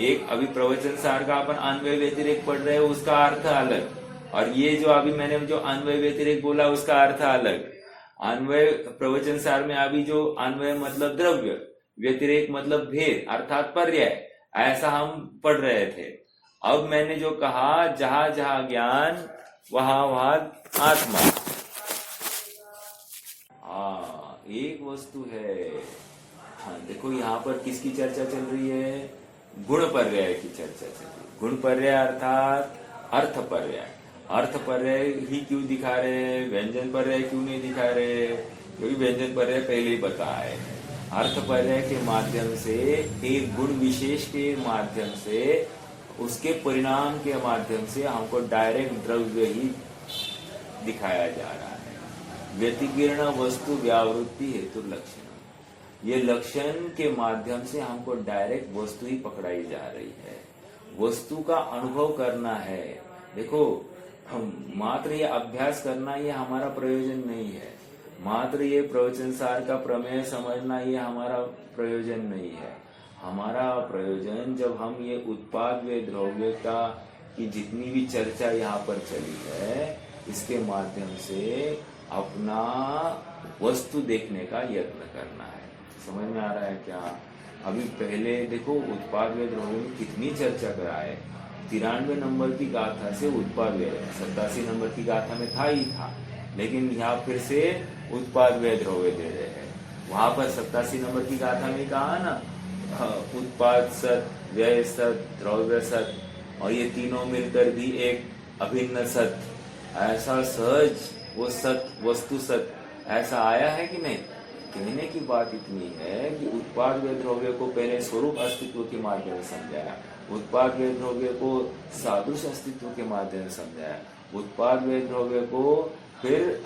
एक अभी प्रवचन सार का अपन अन्वय व्यतिरेक पढ़ रहे हैं, उसका अर्थ अलग, और ये जो अभी मैंने जो अन्वय व्यतिरेक बोला उसका अर्थ अलग। अन्वय प्रवचन सार में अभी जो अन्वय मतलब द्रव्य, व्यतिरेक मतलब भेद अर्थात पर्याय, ऐसा हम पढ़ रहे थे। अब मैंने जो कहा जहां जहां ज्ञान वहां वहां आत्मा। एक वस्तु है। हाँ, देखो यहाँ पर किसकी चर्चा चल रही है? गुण पर्याय की चर्चा चल रही है। गुण पर्याय अर्थात अर्थ पर्याय। अर्थ पर्याय ही क्यों दिखा रहे हैं, व्यंजन पर्याय क्यों नहीं दिखा रहे? क्योंकि व्यंजन पर्याय पहले ही बताया है। अर्थ पर्याय के माध्यम से, एक गुण विशेष के माध्यम से, उसके परिणाम के माध्यम से हमको डायरेक्ट द्रव्य ही दिखाया जा रहा है। व्यतिकीर्ण वस्तु व्यावृत्ति हेतु लक्षण, ये लक्षण के माध्यम से हमको डायरेक्ट वस्तु ही पकड़ाई जा रही है। वस्तु का अनुभव करना है। देखो, हम मात्र ये अभ्यास करना ये हमारा प्रयोजन नहीं है, मात्र ये प्रवचन सार का प्रमेय समझना ये हमारा प्रयोजन नहीं है। हमारा प्रयोजन, जब हम ये उत्पाद व द्रव्य का की जितनी भी चर्चा यहाँ पर चली है, इसके माध्यम से अपना वस्तु देखने का यत्न करना है। समझ में आ रहा है क्या? अभी पहले देखो उत्पाद व द्रव्य में कितनी चर्चा कराए। 93 नंबर की गाथा से उत्पाद व, 87 नंबर की गाथा में था ही था, लेकिन यहाँ फिर से उत्पाद व द्रव्य दे रहे हैं। वहां पर 87 नंबर की गाथा में कहा ना, उत्पाद सत, व्यय सत, द्रव्य सत, और ये तीनों मिलकर भी एक अभिन्न सत। ऐसा सहज वो सत, वस्तु सत, ऐसा आया है कि नहीं? कहने की बात इतनी है कि उत्पाद व द्रव्य को पहले स्वरूप अस्तित्व के माध्यम से समझाया, उत्पाद व द्रव्य को सादृश अस्तित्व के माध्यम से समझाया, उत्पाद व द्रव्य को फिर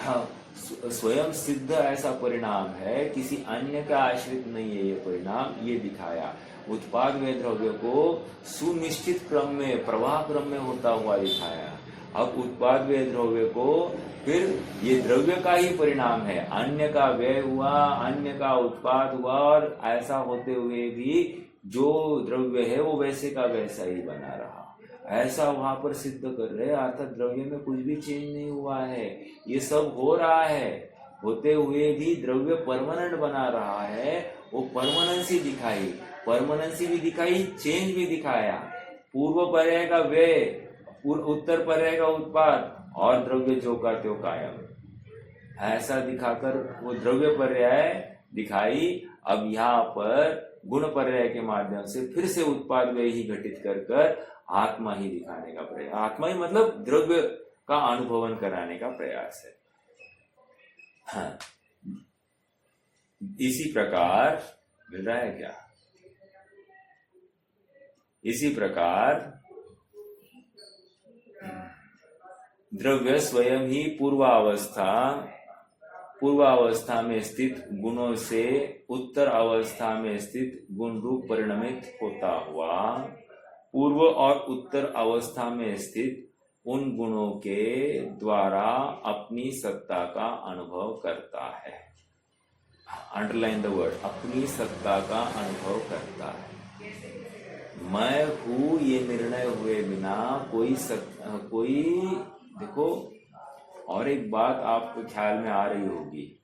स्वयं सिद्ध ऐसा परिणाम है, किसी अन्य का आश्रित नहीं है ये परिणाम, ये दिखाया। उत्पाद व द्रव्य को सुनिश्चित क्रम में, प्रवाह क्रम में होता हुआ दिखाया। अब उत्पाद व द्रव्य को फिर ये द्रव्य का ही परिणाम है, अन्य का व्यय हुआ, अन्य का उत्पाद हुआ, और ऐसा होते हुए भी जो द्रव्य है वो वैसे का वैसा ही बना रहा, ऐसा वहां पर सिद्ध कर रहे हैं। अर्थात द्रव्य में कुछ भी चेंज नहीं हुआ है, ये सब हो रहा है, होते हुए भी द्रव्य परमानेंट बना रहा है। वो परमानेंसी दिखाई, परमानेंसी भी दिखाई, चेंज भी दिखाया। पूर्व पर्याय का व्यय, उत्तर पर्याय का उत्पाद, और द्रव्य जो का त्यों कायम, ऐसा दिखाकर वो द्रव्य पर्याय दिखाई। अब यहाँ पर गुण पर्याय के माध्यम से फिर से उत्पाद व्यय ही घटित कर आत्मा ही दिखाने का प्रयास, आत्मा ही मतलब द्रव्य का अनुभवन कराने का प्रयास है। हाँ, इसी प्रकार मिल रहा है क्या? इसी प्रकार द्रव्य स्वयं ही पूर्वावस्था में स्थित गुणों से उत्तर अवस्था में स्थित गुण रूप परिणमित होता हुआ, पूर्व और उत्तर अवस्था में स्थित उन गुणों के द्वारा अपनी सत्ता का अनुभव करता है। अंडरलाइन द वर्ड, अपनी सत्ता का अनुभव करता है। मैं हूं ये निर्णय हुए बिना कोई देखो, और एक बात आपको ख्याल में आ रही होगी,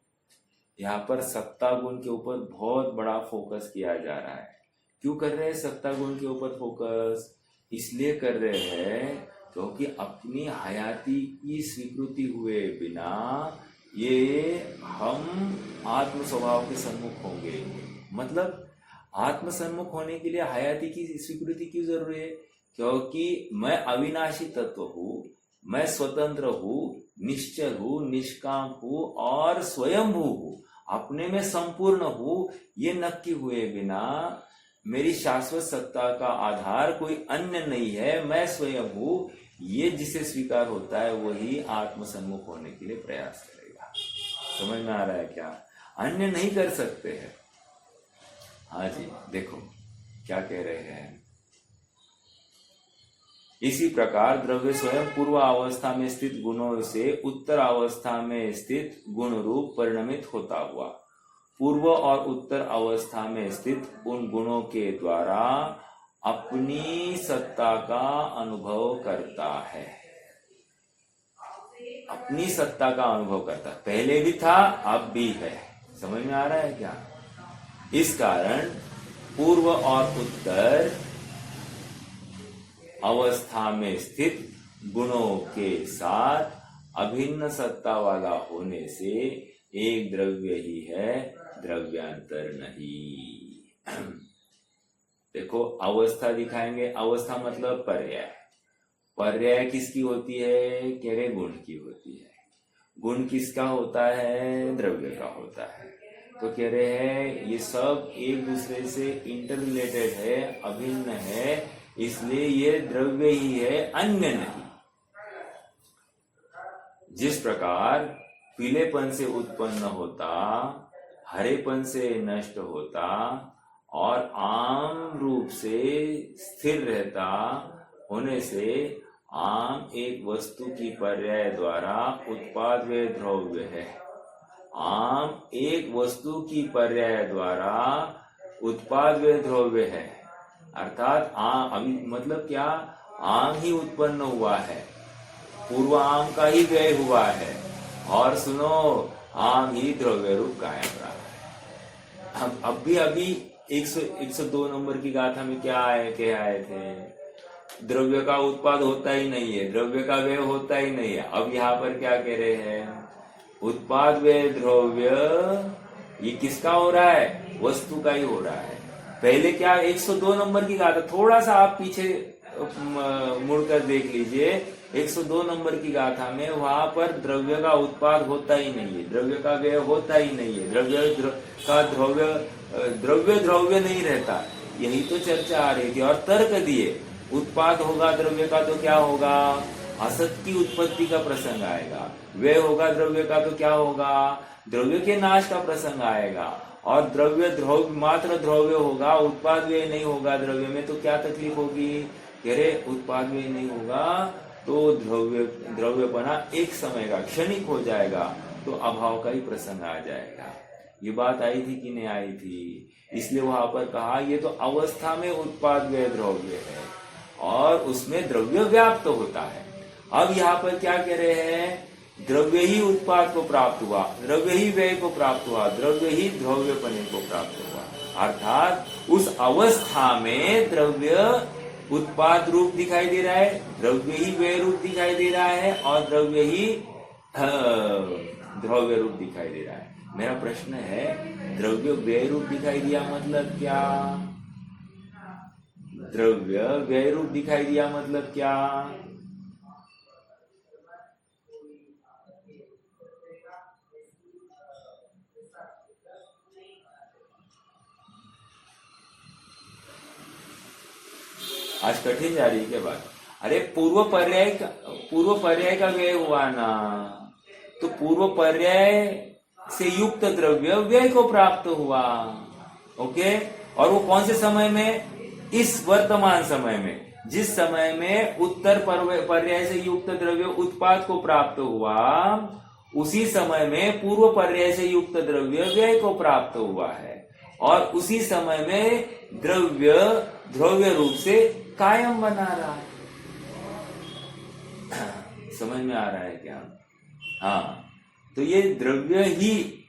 यहाँ पर सत्ता गुण के ऊपर बहुत बड़ा फोकस किया जा रहा है। क्यों कर रहे हैं सत्ता गुण के ऊपर फोकस? इसलिए कर रहे हैं क्योंकि अपनी हयाती की स्वीकृति हुए बिना ये हम आत्म स्वभाव के सम्मुख होंगे। मतलब आत्म सम्मुख होने के लिए हयाती की स्वीकृति क्यों जरूरी है? क्योंकि मैं अविनाशी तत्व हूँ, मैं स्वतंत्र हूँ, निश्चल हूँ, निष्काम हूँ और स्वयंभू हूँ, अपने में संपूर्ण हूँ। ये नक्की हुए बिना मेरी शाश्वत सत्ता का आधार कोई अन्य नहीं है, मैं स्वयं हूँ, ये जिसे स्वीकार होता है वही आत्म सम्मुख होने के लिए प्रयास करेगा। समझ में आ रहा है क्या? अन्य नहीं कर सकते हैं। हाँ जी, देखो क्या कह रहे हैं। इसी प्रकार द्रव्य स्वयं पूर्व अवस्था में स्थित गुणों से उत्तर अवस्था में स्थित गुण रूप परिणमित होता हुआ पूर्व और उत्तर अवस्था में स्थित उन गुणों के द्वारा अपनी सत्ता का अनुभव करता है। अपनी सत्ता का अनुभव करता है, पहले भी था अब भी है। समझ में आ रहा है क्या? इस कारण पूर्व और उत्तर अवस्था में स्थित गुणों के साथ अभिन्न सत्ता वाला होने से एक द्रव्य ही है, द्रव्यांतर नहीं। देखो अवस्था दिखाएंगे, अवस्था मतलब पर्याय। पर्याय किसकी होती है? कह रहे गुण की होती है। गुण किसका होता है? द्रव्य का होता है। तो कह रहे हैं ये सब एक दूसरे से इंटर रिलेटेड है, अभिन्न है, इसलिए ये द्रव्य ही है, अन्य नहीं। जिस प्रकार पीलेपन से उत्पन्न होता, हरेपन से नष्ट होता और आम रूप से स्थिर रहता होने से आम एक वस्तु की पर्याय द्वारा उत्पाद्य द्रव्य है। आम एक वस्तु की पर्याय द्वारा उत्पाद्य द्रव्य है। अर्थात आम अभी मतलब क्या? आम ही उत्पन्न हुआ है, पूर्व आम का ही व्यय हुआ है, और सुनो आम ही द्रव्य रूप कायम रहा है। हम अभी 102 नंबर की गाथा में क्या आए थे? द्रव्य का उत्पाद होता ही नहीं है, द्रव्य का व्यय होता ही नहीं है। अब यहाँ पर क्या कह रहे हैं? उत्पाद व्यय द्रव्य ये किसका हो रहा है? वस्तु का ही हो रहा है। पहले क्या 102 नंबर की गाथा, थोड़ा सा आप पीछे मुड़कर देख लीजिए। 102 नंबर की गाथा में वहां पर द्रव्य का उत्पाद होता ही नहीं है, द्रव्य का व्यय होता ही नहीं है, द्रव्य नहीं रहता। यही तो चर्चा आ रही थी और तर्क दिए। उत्पाद होगा द्रव्य का तो क्या होगा? असत की उत्पत्ति का प्रसंग आएगा। व्यय होगा द्रव्य का तो क्या होगा? द्रव्य के नाश का प्रसंग आएगा। और द्रव्य मात्र द्रव्य होगा, उत्पाद व्यय नहीं होगा द्रव्य में, तो क्या तकलीफ होगी? कह रहे उत्पाद व्यय नहीं होगा तो द्रव्यपना एक समय का क्षणिक हो जाएगा, तो अभाव का ही प्रसंग आ जाएगा। ये बात आई थी कि नहीं आई थी? इसलिए वहां पर कहा ये तो अवस्था में उत्पाद व्यय द्रव्य है और उसमें द्रव्य व्याप्त होता है। अब यहाँ पर क्या कह रहे हैं? द्रव्य ही उत्पाद को प्राप्त हुआ, द्रव्य ही व्यय को प्राप्त हुआ, द्रव्य ही द्रव्यपने को प्राप्त हुआ। अर्थात उस अवस्था में द्रव्य उत्पाद रूप दिखाई दे रहा है, द्रव्य ही व्यय रूप दिखाई दे रहा है और द्रव्य ही द्रव्य रूप दिखाई दे रहा है। मेरा प्रश्न है, द्रव्य व्यय रूप दिखाई दिया मतलब क्या? द्रव्य व्यय रूप दिखाई दिया मतलब क्या? आज कठिन जा रही है क्या बात? अरे पूर्व पर्याय का व्यय हुआ ना, तो पूर्व पर्याय से युक्त द्रव्य व्यय को प्राप्त हुआ। ओके, और वो कौन से समय में? इस वर्तमान समय में, जिस समय में उत्तर पर्याय से युक्त द्रव्य उत्पाद को प्राप्त हुआ, उसी समय में पूर्व पर्याय से युक्त द्रव्य व्यय को प्राप्त हुआ है और उसी समय में द्रव्य रूप से कायम बना रहा है। समझ में आ रहा है क्या? हाँ, तो ये द्रव्य ही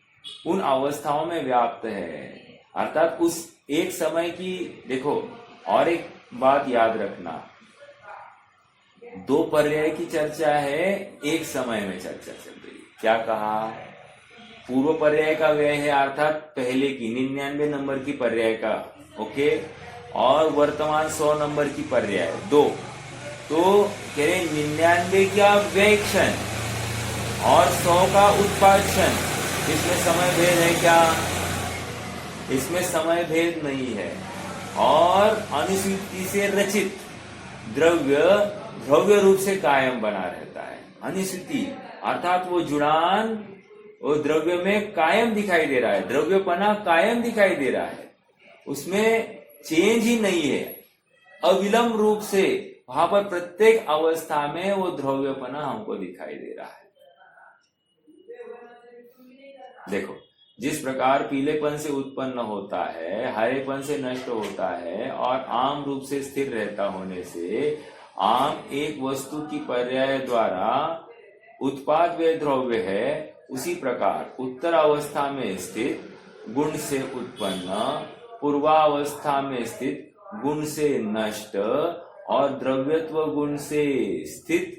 उन अवस्थाओं में व्याप्त है, अर्थात उस एक समय की। देखो, और एक बात याद रखना, दो पर्याय की चर्चा है, एक समय में चर्चा चल रही है। क्या कहा? पूर्व पर्याय का व्यय है, अर्थात पहले की 99 नंबर की पर्याय का, ओके, और वर्तमान 100 नंबर की पर्याय, दो। तो कह रहे 99 का व्यय क्षण और 100 का उत्पाद क्षण, इसमें समय भेद है क्या? इसमें समय भेद नहीं है। और अनुसूची से रचित द्रव्य रूप से कायम बना रहता है। अनुसूची अर्थात वो जुड़ान वो द्रव्य में कायम दिखाई दे रहा है, द्रव्यपना कायम दिखाई दे रहा है, उसमें चेंज ही नहीं है। अविलंब रूप से वहां पर प्रत्येक अवस्था में वो द्रव्यपना हमको दिखाई दे रहा है। देखो, जिस प्रकार पीलेपन से उत्पन्न होता है, हरेपन से नष्ट होता है और आम रूप से स्थिर रहता होने से आम एक वस्तु की पर्याय द्वारा उत्पाद व द्रव्य है, उसी प्रकार उत्तरावस्था में स्थित गुण से उत्पन्न, पूर्वावस्था में स्थित गुण से नष्ट और द्रव्यत्व गुण से स्थित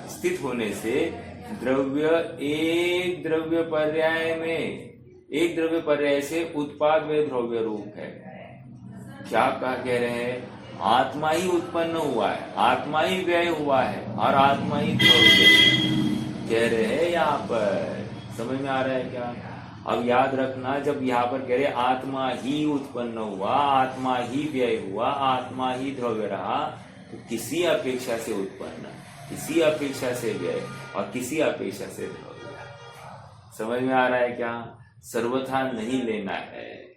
स्थित होने से द्रव्य एक द्रव्य पर्याय से उत्पाद व द्रव्य रूप है। क्या कह रहे हैं? आत्मा ही उत्पन्न हुआ है, आत्मा ही व्यय हुआ है और आत्मा ही द्रव्य कह रहे हैं। यहाँ पर समझ में आ रहा है क्या? अब याद रखना, जब यहाँ पर कह रहे आत्मा ही उत्पन्न हुआ, आत्मा ही व्यय हुआ, आत्मा ही द्रव्य रहा, तो किसी अपेक्षा से उत्पन्न, किसी अपेक्षा से व्यय और किसी अपेक्षा से द्रव्य। समझ में आ रहा है क्या? सर्वथा नहीं लेना है।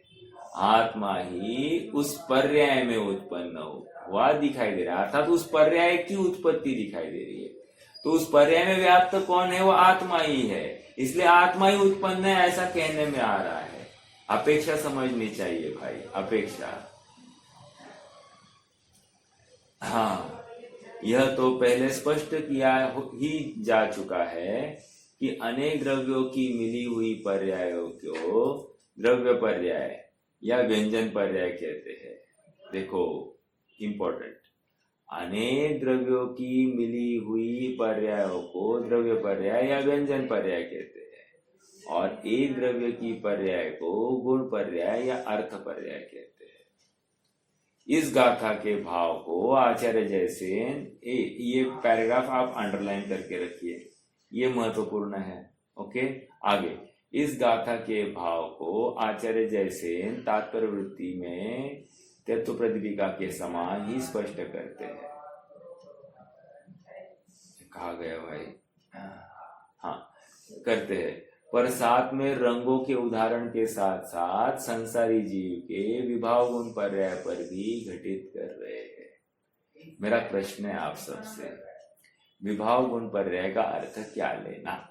आत्मा ही उस पर्याय में उत्पन्न हुआ दिखाई दे रहा है, अर्थात उस पर्याय की उत्पत्ति दिखाई दे रही है। तो उस पर्याय में व्याप्त कौन है? वो आत्मा ही है, इसलिए आत्मा ही उत्पन्न है, ऐसा कहने में आ रहा है। अपेक्षा समझनी चाहिए भाई, अपेक्षा। हाँ, यह तो पहले स्पष्ट किया ही जा चुका है कि अनेक द्रव्यों की मिली हुई पर्यायों को द्रव्य पर्याय या व्यंजन पर्याय कहते हैं। देखो, इंपॉर्टेंट, अनेक द्रव्यों की मिली हुई पर्यायों को द्रव्य पर्याय या व्यंजन पर्याय कहते हैं और एक द्रव्य की पर्याय को गुण पर्याय या अर्थ पर्याय कहते हैं। इस गाथा के भाव को आचार्य जयसेन, ये पैराग्राफ आप अंडरलाइन करके रखिए, ये महत्वपूर्ण है। ओके, आगे। इस गाथा के भाव को आचार्य जयसेन तात्पर्य वृत्ति में तत्व प्रतिपिका के समान ही स्पष्ट करते हैं। कहा गया भाई? हाँ, करते हैं, पर साथ में रंगों के उदाहरण के साथ साथ संसारी जीव के विभाव गुण पर्याय पर भी घटित कर रहे हैं। मेरा प्रश्न है आप सबसे, विभाव गुण पर्याय का अर्थ क्या लेना?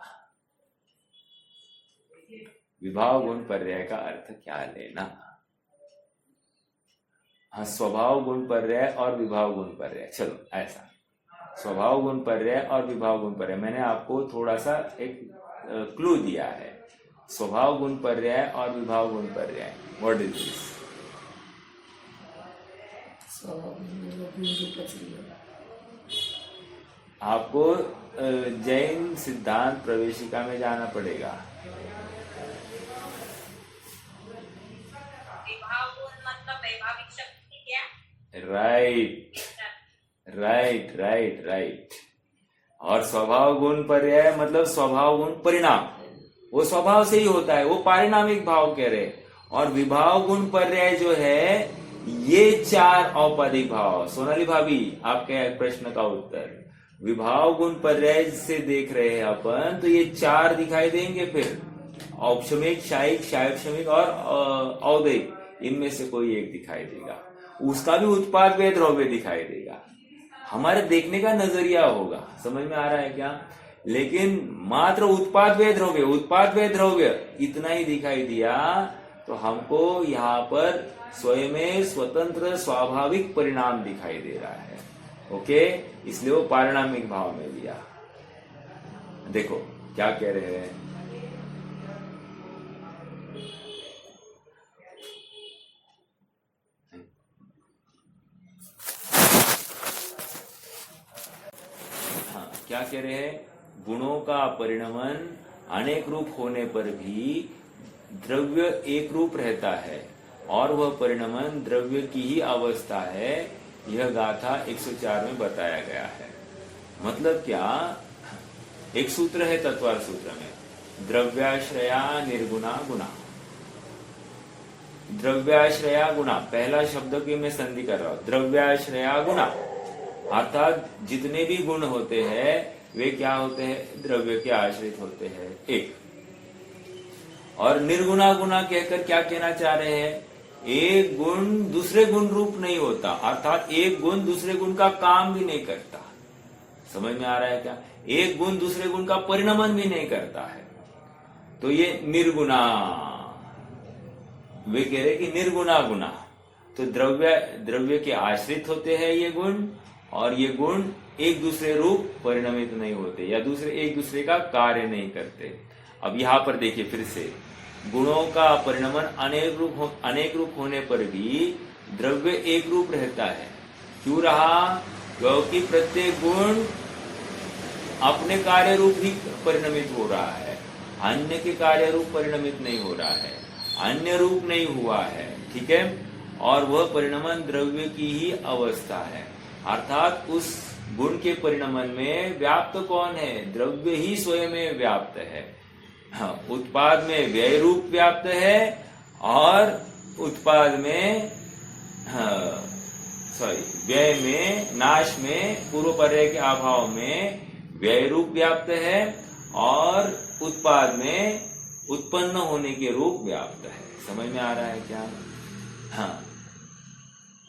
विभाव गुण पर्याय का अर्थ क्या लेना? हाँ, स्वभाव गुण पर्याय और विभाव गुण पर्याय। चलो ऐसा, स्वभाव गुण पर्याय और विभाव गुण पर्याय, मैंने आपको थोड़ा सा एक क्लू दिया है। स्वभाव गुण पर्याय और विभाव गुण पर्याय, व्हाट इज दिस? आपको जैन सिद्धांत प्रवेशिका में जाना पड़ेगा। राइट। और स्वभाव गुण पर्याय मतलब स्वभाव गुण परिणाम, वो स्वभाव से ही होता है, वो पारिणामिक भाव कह रहे। और विभाव गुण पर्याय जो है, ये चार औपाधिक भाव। सोनाली भाभी, आपके प्रश्न का उत्तर, विभाव गुण पर्याय से देख रहे हैं अपन, तो ये चार दिखाई देंगे। फिर औपशमिक, शायिक, शायोपशमिक और औदैक, इनमें से कोई एक दिखाई देगा। उसका भी उत्पाद व द्रव्य दिखाई देगा। हमारे देखने का नजरिया होगा, समझ में आ रहा है क्या? लेकिन मात्र उत्पाद व द्रव्य इतना ही दिखाई दिया तो हमको यहाँ पर स्वयं स्वतंत्र स्वाभाविक परिणाम दिखाई दे रहा है। ओके, इसलिए वो पारिणामिक भाव में लिया। देखो क्या कह रहे हैं, हाँ क्या कह रहे हैं, गुणों का परिणमन अनेक रूप होने पर भी द्रव्य एक रूप रहता है और वह परिणमन द्रव्य की ही अवस्था है, यह गाथा 104 में बताया गया है। मतलब क्या, एक सूत्र है तत्वार सूत्र में, द्रव्याश्रया निर्गुणा गुणा। द्रव्याश्रया गुणा, पहला शब्द की मैं संधि कर रहा हूं, द्रव्याश्रया गुणा, अर्थात जितने भी गुण होते हैं वे क्या होते हैं, द्रव्य के आश्रित होते हैं, एक। और निर्गुणा गुणा कहकर क्या कहना चाह रहे हैं, एक गुण दूसरे गुण रूप नहीं होता, अर्थात एक गुण दूसरे गुण का काम भी नहीं करता। समझ में आ रहा है क्या? एक गुण दूसरे गुण का परिणमन भी नहीं करता है, तो ये निर्गुणा। वे कह रहे कि निर्गुणा गुणा, तो द्रव्य के आश्रित होते हैं ये गुण, और ये गुण एक दूसरे रूप परिणमित नहीं होते या एक दूसरे का कार्य नहीं करते। अब यहां पर देखिए फिर से, गुणों का परिणमन अनेक रूप होने पर भी द्रव्य एक रूप रहता है। क्यों रहा? क्योंकि प्रत्येक गुण अपने कार्य रूप ही परिणमित हो रहा है, अन्य के कार्य रूप परिणमित नहीं हो रहा है, अन्य रूप नहीं हुआ है, ठीक है। और वह परिणमन द्रव्य की ही अवस्था है, अर्थात उस गुण के परिणमन में व्याप्त कौन है? द्रव्य ही स्वयं में व्याप्त है। हाँ, उत्पाद में व्यय रूप व्याप्त है और उत्पाद में व्यय में, नाश में, पूर्व पर्याय के अभाव में व्यय रूप व्याप्त है और उत्पाद में उत्पन्न होने के रूप व्याप्त है। समझ में आ रहा है क्या? हाँ,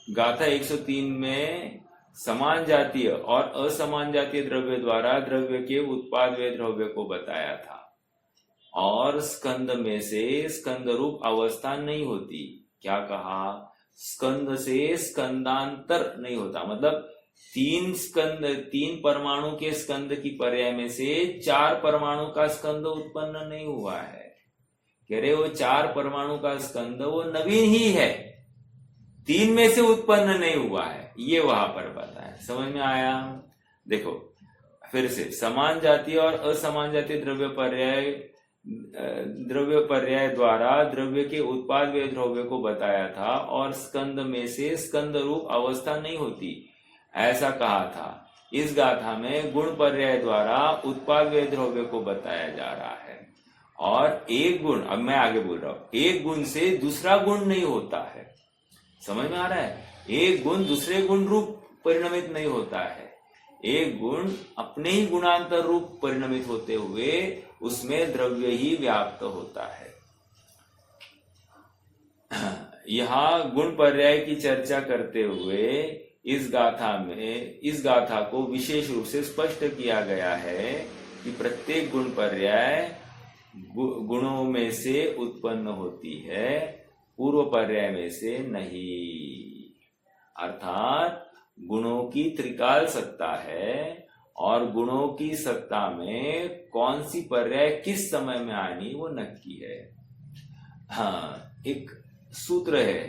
गाथा 103 में समान जातीय और असमान जातीय द्रव्य द्वारा द्रव्य के उत्पाद व द्रव्य को बताया था, और स्कंद में से स्कंद रूप अवस्था नहीं होती। क्या कहा? स्कंद से स्कंदांतर नहीं होता, मतलब तीन परमाणु के स्कंद की पर्याय में से 4 परमाणु का स्कंद उत्पन्न नहीं हुआ है। कह रहे वो 4 परमाणु का स्कंद वो नवीन ही है, 3 में से उत्पन्न नहीं हुआ है, ये वहां पर बताया। समझ में आया? देखो फिर से, समान जातीय और असमान जातीय द्रव्य पर्याय द्वारा द्रव्य के उत्पाद व द्रव्य को बताया था, और स्कंद में से स्कंद रूप अवस्था नहीं होती, ऐसा कहा था। इस गाथा में गुण पर्याय द्वारा उत्पाद व द्रव्य को बताया जा रहा है, और एक गुण, अब मैं आगे बोल रहा हूं, एक गुण से दूसरा गुण नहीं होता है। समझ में आ रहा है? एक गुण दूसरे गुण रूप परिणमित नहीं होता है, एक गुण अपने ही गुणांतर रूप परिणमित होते हुए उसमें द्रव्य ही व्याप्त होता है। यहाँ गुण पर्याय की चर्चा करते हुए इस गाथा को विशेष रूप से स्पष्ट किया गया है कि प्रत्येक गुण पर्याय गुणों में से उत्पन्न होती है, पूर्व पर्याय में से नहीं। अर्थात गुणों की त्रिकाल सत्ता है, और गुणों की सत्ता में कौन सी पर्याय किस समय में आनी वो नक्की है। हाँ, एक सूत्र है,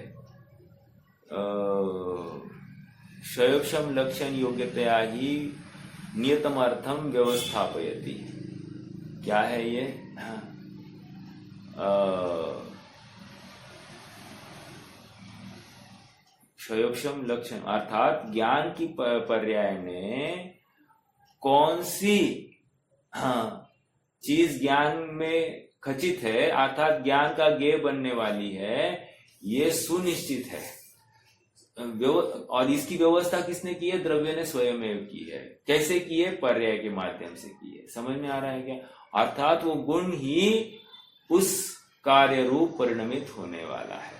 क्षयोक्षम लक्षण योग्यतया ही नियतमर्थम व्यवस्थापयति। क्या है ये? क्षयोक्षम लक्षण अर्थात ज्ञान की पर्याय में कौन सी चीज ज्ञान में खचित है, अर्थात ज्ञान का ज्ञेय बनने वाली है, ये सुनिश्चित है। और इसकी व्यवस्था किसने की है? द्रव्य ने स्वयं की है। कैसे की है? पर्याय के माध्यम से की है। समझ में आ रहा है क्या? अर्थात वो गुण ही उस कार्य रूप परिणमित होने वाला है।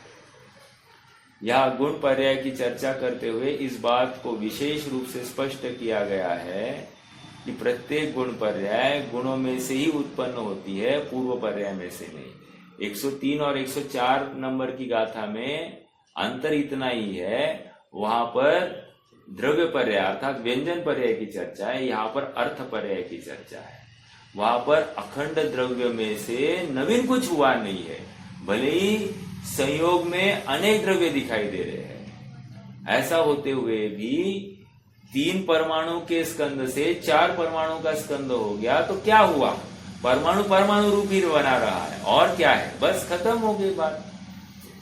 यह गुण पर्याय की चर्चा करते हुए इस बात को विशेष रूप से स्पष्ट किया गया है कि प्रत्येक गुण पर्याय गुणों में से ही उत्पन्न होती है, पूर्व पर्याय में से नहीं। 103 और 104 नंबर की गाथा में अंतर इतना ही है, वहां पर द्रव्य पर्याय अर्थात व्यंजन पर्याय की चर्चा है, यहाँ पर अर्थ पर्याय की चर्चा है। वहां पर अखंड द्रव्य में से नवीन कुछ हुआ नहीं है, भले ही संयोग में अनेक द्रव्य दिखाई दे रहे हैं। ऐसा होते हुए भी 3 परमाणु के स्कंद से 4 परमाणु का स्कंद हो गया, तो क्या हुआ? परमाणु परमाणु रूप ही बना रहा है, और क्या है? बस खत्म हो गई बात।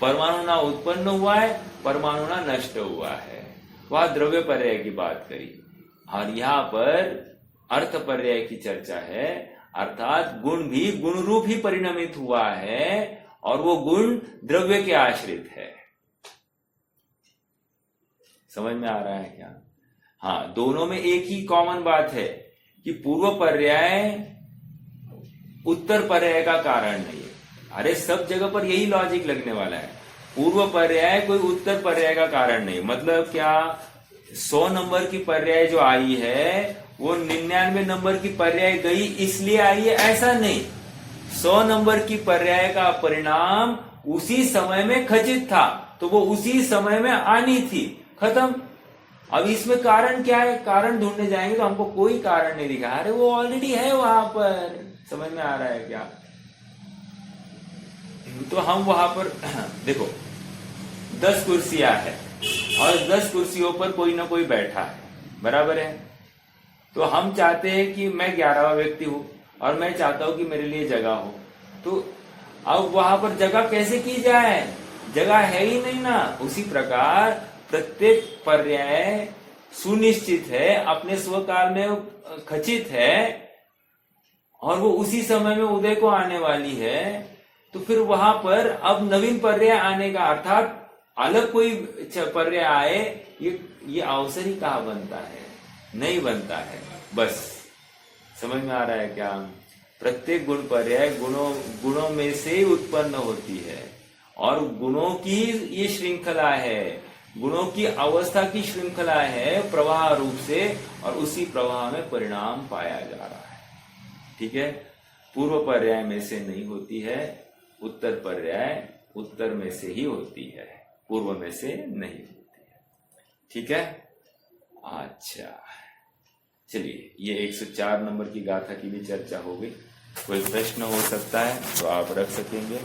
परमाणु ना उत्पन्न हुआ है, परमाणु ना नष्ट हुआ है। वह द्रव्य पर्याय की बात करी, और यहाँ पर अर्थ पर्याय की चर्चा है, अर्थात गुण भी गुण रूप ही परिणमित हुआ है, और वो गुण द्रव्य के आश्रित है। समझ में आ रहा है क्या? हाँ, दोनों में एक ही कॉमन बात है कि पूर्व पर्याय उत्तर पर्याय का कारण नहीं है। अरे सब जगह पर यही लॉजिक लगने वाला है, पूर्व पर्याय कोई उत्तर पर्याय का कारण नहीं। मतलब क्या? 100 नंबर की पर्याय जो आई है वो 99 नंबर की पर्याय गई इसलिए आई है, ऐसा नहीं। 100 नंबर की पर्याय का परिणाम उसी समय में खचित था, तो वो उसी समय में आनी थी, खत्म। अब इसमें कारण क्या है? कारण ढूंढने जाएंगे तो हमको कोई कारण नहीं दिखा, अरे वो ऑलरेडी है वहां पर। समझ में आ रहा है क्या? तो हम वहां पर देखो 10 कुर्सियां है और 10 कुर्सियों पर कोई ना कोई बैठा है, बराबर है। तो हम चाहते हैं कि मैं 11वां व्यक्ति हूं और मैं चाहता हूं कि मेरे लिए जगह हो, तो अब वहां पर जगह कैसे की जाए? जगह है ही नहीं ना। उसी प्रकार प्रत्येक पर्याय सुनिश्चित है, अपने स्वकाल में खचित है, और वो उसी समय में उदय को आने वाली है। तो फिर वहां पर अब नवीन पर्याय आने का, अर्थात अलग कोई पर्याय आए, ये अवसर ही कहाँ बनता है? नहीं बनता है। बस समझ में आ रहा है क्या? प्रत्येक गुण पर्याय गुणों में से उत्पन्न होती है, और गुणों की ये श्रृंखला है, गुणों की अवस्था की श्रृंखला है प्रवाह रूप से, और उसी प्रवाह में परिणाम पाया जा रहा है। ठीक है? पूर्व पर्याय में से नहीं होती है, उत्तर पर्याय उत्तर में से ही होती है, पूर्व में से नहीं होती है। ठीक है? अच्छा, चलिए, ये 104 नंबर की गाथा की भी चर्चा हो गई। कोई प्रश्न हो सकता है तो आप रख सकेंगे।